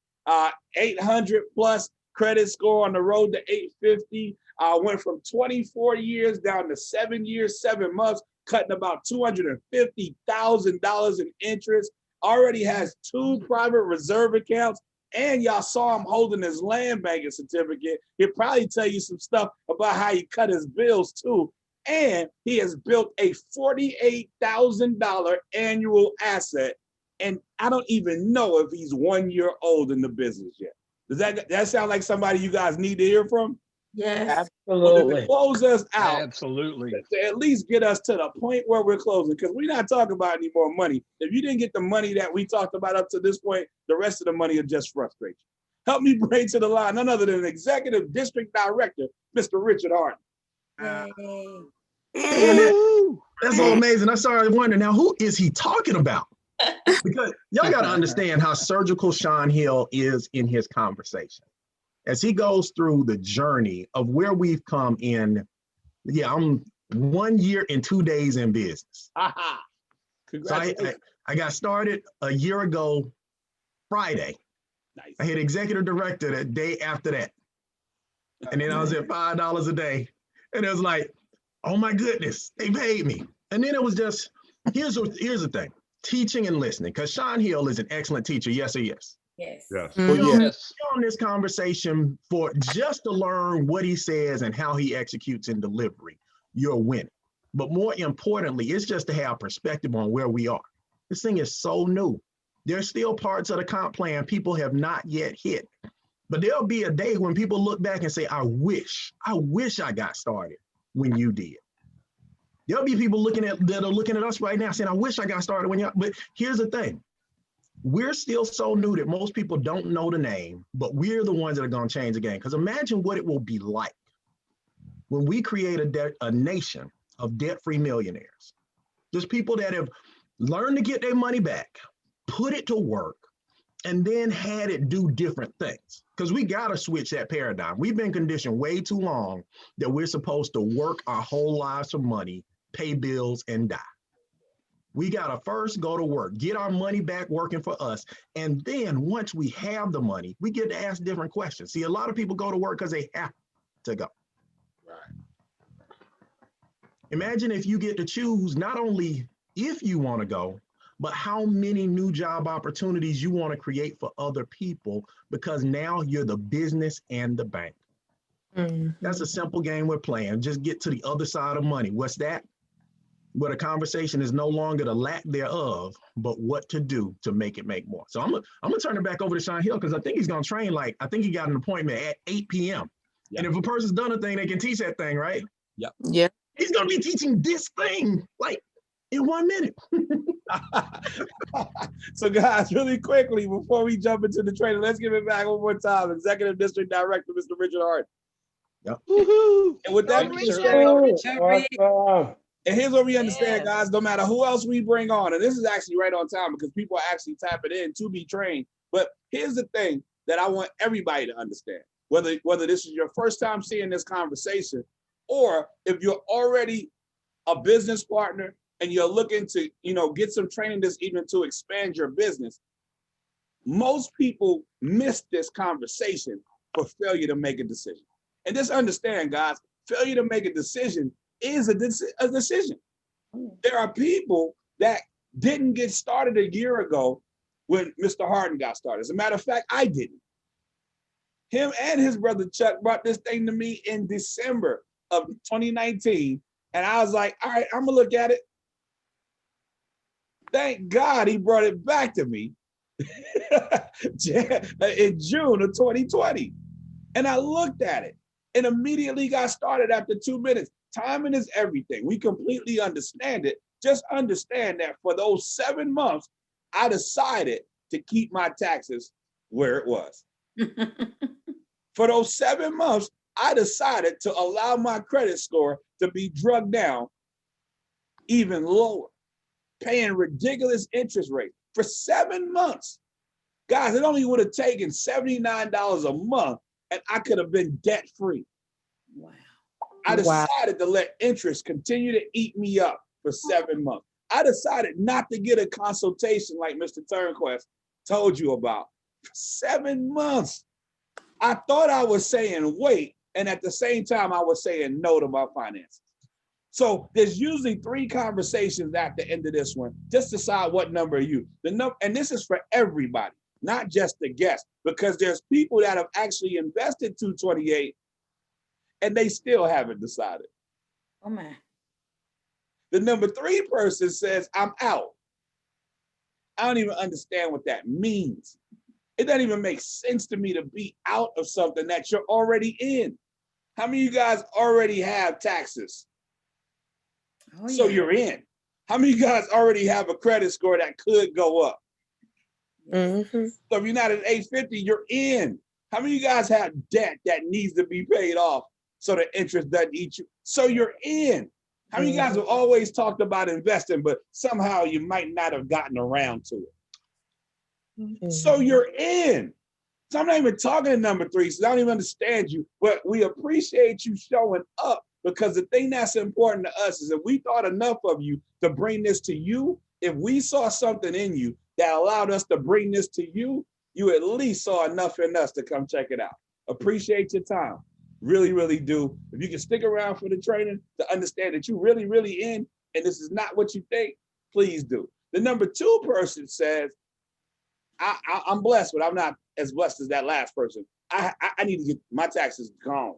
800 plus credit score on the road to 850, went from 24 years down to 7 years, 7 months, cutting about $250,000 in interest, already has 2 private reserve accounts, and y'all saw him holding his land banking certificate. He'll probably tell you some stuff about how he cut his bills too. And he has built a $48,000 annual asset. And I don't even know if he's 1 year old in the business yet. Does that sound like somebody you guys need to hear from? Yes. Well, Absolutely. to close us out, Absolutely. to at least get us to the point where we're closing, because we're not talking about any more money. If you didn't get the money that we talked about up to this point, the rest of the money will just frustrate you. Help me bring to the line none other than Executive District Director, Mr. Richard Harden. That's so amazing. I started wondering now, who is he talking about? Because y'all got to understand how surgical Sean Hill is in his conversation. As he goes through the journey of where we've come in, I'm 1 year and 2 days in business. So I got started a year ago, Friday. Nice. I hit executive director the day after that. And then I was at $5 a day. And it was like, oh my goodness, they paid me. And then it was just, here's the thing, teaching and listening, because Sean Hill is an excellent teacher, yes or yes? Yes. Yes. You're on this conversation for just to learn what he says and how he executes in delivery, you're winning. But more importantly, it's just to have perspective on where we are. This thing is so new. There's still parts of the comp plan people have not yet hit. But there'll be a day when people look back and say, I wish I got started when you did. There'll be people that are looking at us right now saying, I wish I got started when you, but here's the thing. We're still so new that most people don't know the name, but we're the ones that are going to change the game. Because imagine what it will be like when we create a nation of debt-free millionaires. There's people that have learned to get their money back, put it to work, and then had it do different things. Because we got to switch that paradigm. We've been conditioned way too long that we're supposed to work our whole lives for money, pay bills, and die. We got to first go to work, get our money back working for us. And then once we have the money, we get to ask different questions. See, a lot of people go to work because they have to go. Right. Imagine if you get to choose not only if you want to go, but how many new job opportunities you want to create for other people, because now you're the business and the bank. That's a simple game we're playing. Just get to the other side of money. What's that? Where the conversation is no longer the lack thereof, but what to do to make it make more. So I'm gonna turn it back over to Sean Hill, because I think he's gonna train, like, I think he got an appointment at 8 p.m. Yep. And if a person's done a thing, they can teach that thing, right? Yep. Yeah. He's gonna be teaching this thing like in 1 minute. So guys, really quickly, before we jump into the training, let's give it back one more time. Executive District Director, Mr. Richard Hart. Yep. Woohoo! And with that, Awesome. and here's what we understand, guys, no matter who else we bring on, and this is actually right on time because people are actually tapping in to be trained. But here's the thing that I want everybody to understand, whether this is your first time seeing this conversation, or if you're already a business partner and you're looking to, get some training this evening to expand your business. Most people miss this conversation for failure to make a decision. And just understand, guys, failure to make a decision is a decision. There are people that didn't get started a year ago when Mr. Harden got started. As a matter of fact, I didn't. Him and his brother Chuck brought this thing to me in December of 2019. And I was like, all right, I'm gonna look at it. Thank God he brought it back to me in June of 2020. And I looked at it and immediately got started after 2 minutes. Timing is everything. We completely understand it. Just understand that for those 7 months, I decided to keep my taxes where it was. For those 7 months, I decided to allow my credit score to be drugged down even lower, paying ridiculous interest rates for 7 months. Guys, it only would have taken $79 a month and I could have been debt free. Wow. I decided to let interest continue to eat me up for 7 months. I decided not to get a consultation like Mr. Turnquest told you about for 7 months. I thought I was saying wait, and at the same time, I was saying no to my finances. So there's usually 3 conversations at the end of this one. Just decide what number you. And this is for everybody, not just the guests, because there's people that have actually invested $228 and they still haven't decided. Oh man. The number 3 person says, I'm out. I don't even understand what that means. It doesn't even make sense to me to be out of something that you're already in. How many of you guys already have taxes? Oh, So yeah. you're in. How many of you guys already have a credit score that could go up? So if you're not at 850, you're in. How many of you guys have debt that needs to be paid off so the interest doesn't eat you? So you're in. How many of you guys have always talked about investing, but somehow you might not have gotten around to it? So you're in. So I'm not even talking to number 3, so I don't even understand you, but we appreciate you showing up, because the thing that's important to us is if we thought enough of you to bring this to you, if we saw something in you that allowed us to bring this to you, you at least saw enough in us to come check it out. Appreciate your time. Really, really do. If you can stick around for the training to understand that you really, really in, and this is not what you think, please do. The number 2 person says, I'm blessed, but I'm not as blessed as that last person. I need to get my taxes gone.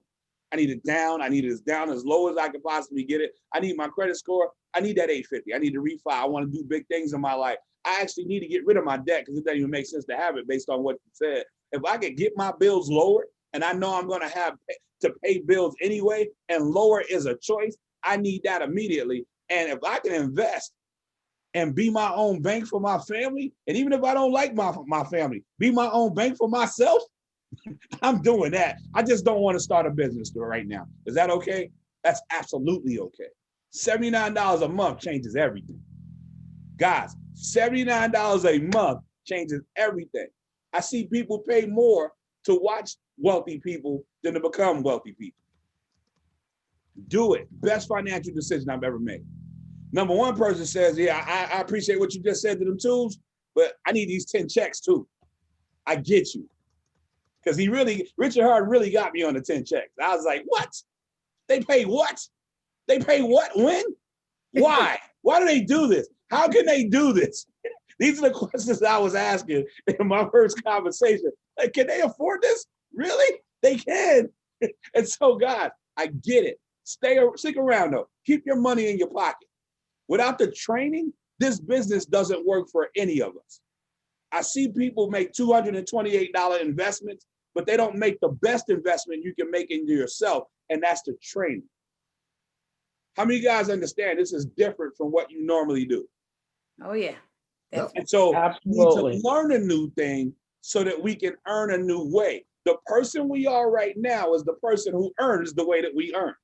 I need it down. I need it down as low as I can possibly get it. I need my credit score. I need that 850. I need to refi. I want to do big things in my life. I actually need to get rid of my debt because it doesn't even make sense to have it based on what you said. If I could get my bills lower, and I know I'm going to have to pay bills anyway, and lower is a choice, I need that immediately. And if I can invest and be my own bank for my family, and even if I don't like my family, be my own bank for myself, I'm doing that. I just don't want to start a business right now. Is that okay? That's absolutely okay. $79 a month changes everything. Guys, $79 a month changes everything. I see people pay more to watch wealthy people than to become wealthy people. Do it. Best financial decision I've ever made. Number one person says, yeah, I appreciate what you just said to them tools, but I need these 10 checks too. I get you. Because Richard Hard really got me on the 10 checks. I was like, what? They pay what? They pay what? When? Why? Why do they do this? How can they do this? These are the questions I was asking in my first conversation. Like, can they afford this? Really? They can. And so, God, I get it. Stick around though. Keep your money in your pocket. Without the training, this business doesn't work for any of us. I see people make $228 investments, but they don't make the best investment you can make into yourself, and that's the training. How many of you guys understand this is different from what you normally do? Oh, yeah. And so Absolutely. we need to learn a new thing so that we can earn a new way. The person we are right now is the person who earns the way that we earn.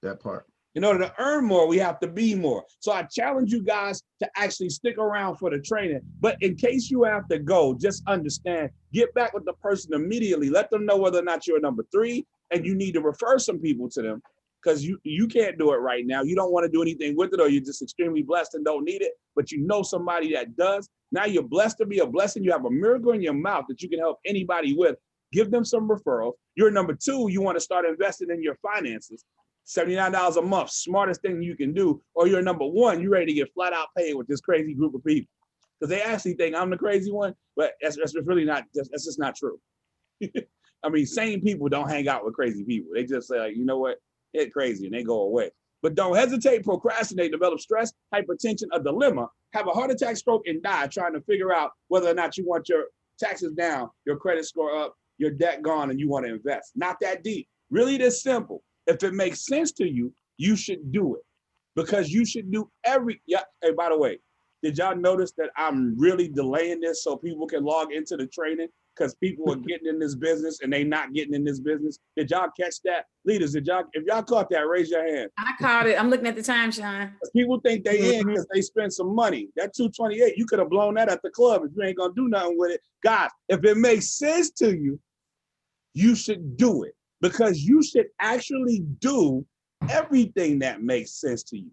That part. In order to earn more, we have to be more. So I challenge you guys to actually stick around for the training. But in case you have to go, just understand, get back with the person immediately. Let them know whether or not you're number 3 and you need to refer some people to them, because you can't do it right now. You don't want to do anything with it, or you're just extremely blessed and don't need it, but you know somebody that does. Now you're blessed to be a blessing. You have a miracle in your mouth that you can help anybody with. Give them some referrals. You're number 2, you want to start investing in your finances. $79 a month, smartest thing you can do. Or you're number 1, you're ready to get flat out paid with this crazy group of people. Because they actually think I'm the crazy one, but that's really not, that's just not true. I mean, sane people don't hang out with crazy people. They just say, like, you know what, they're crazy, and they go away. But don't hesitate, procrastinate, develop stress, hypertension, a dilemma, have a heart attack, stroke, and die trying to figure out whether or not you want your taxes down, your credit score up, your debt gone, and you want to invest. Not that deep. Really this simple. If it makes sense to you, you should do it, because you should do yeah. Hey, by the way, did y'all notice that I'm really delaying this so people can log into the training, because people are getting in this business and they not getting in this business? Did y'all catch that? Leaders, if y'all caught that, raise your hand. I caught it. I'm looking at the time, Sean. People think they in because they spend some money. That 228, you could have blown that at the club if you ain't gonna do nothing with it. Guys, if it makes sense to you, you should do it, because you should actually do everything that makes sense to you.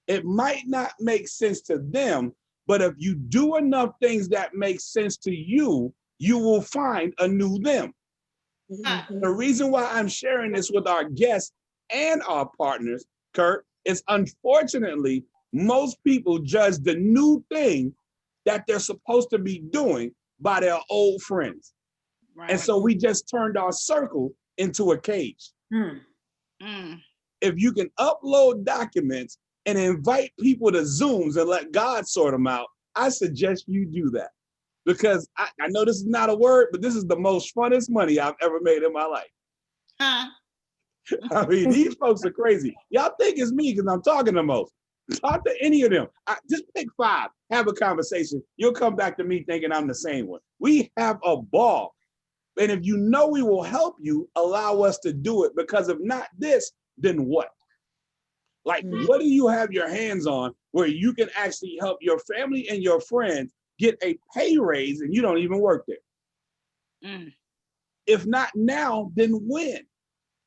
It might not make sense to them, but if you do enough things that make sense to you, you will find a new them. The reason why I'm sharing this with our guests and our partners, Kurt, is unfortunately, most people judge the new thing that they're supposed to be doing by their old friends. Right. And so we just turned our circle into a cage. If you can upload documents and invite people to Zooms and let God sort them out, I suggest you do that. Because I know this is not a word, but this is the most funnest money I've ever made in my life. I mean, these folks are crazy. Y'all think it's me because I'm talking the most. Talk to any of them. Just pick 5, have a conversation. You'll come back to me thinking I'm the same one. We have a ball. And if you know we will help you, allow us to do it, because if not this, then what? Like, what do you have your hands on where you can actually help your family and your friends get a pay raise and you don't even work there? If not now, then when?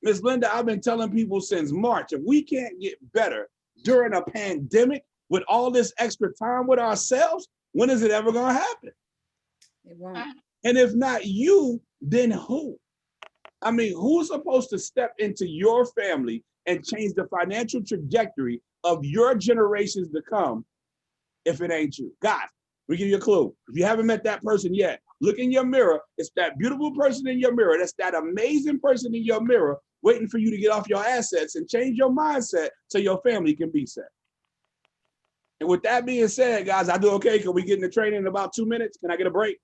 Ms. Linda, I've been telling people since March, if we can't get better during a pandemic with all this extra time with ourselves, when is it ever gonna happen? It won't. And if not you, then who? I mean, who's supposed to step into your family and change the financial trajectory of your generations to come if it ain't you? Guys, we give you a clue. If you haven't met that person yet, look in your mirror. It's that beautiful person in your mirror. That's that amazing person in your mirror waiting for you to get off your assets and change your mindset so your family can be set. And with that being said, guys, I do okay. Can we get in the training in about 2 minutes? Can I get a break?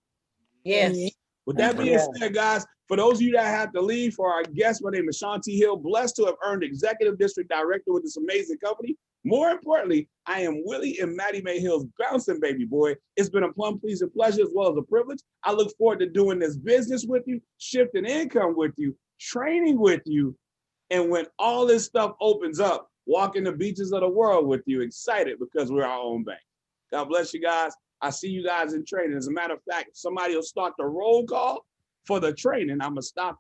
Yes. With that being said, guys, for those of you that have to leave, for our guest, my name is Shanti Hill, blessed to have earned Executive District Director with this amazing company. More importantly, I am Willie and Maddie Mae Hill's bouncing baby boy. It's been a plum pleasing pleasure as well as a privilege. I look forward to doing this business with you, shifting income with you, training with you, and when all this stuff opens up, walking the beaches of the world with you, excited because we're our own bank. God bless you guys. I see you guys in training. As a matter of fact, if somebody will start the roll call for the training, I'm gonna stop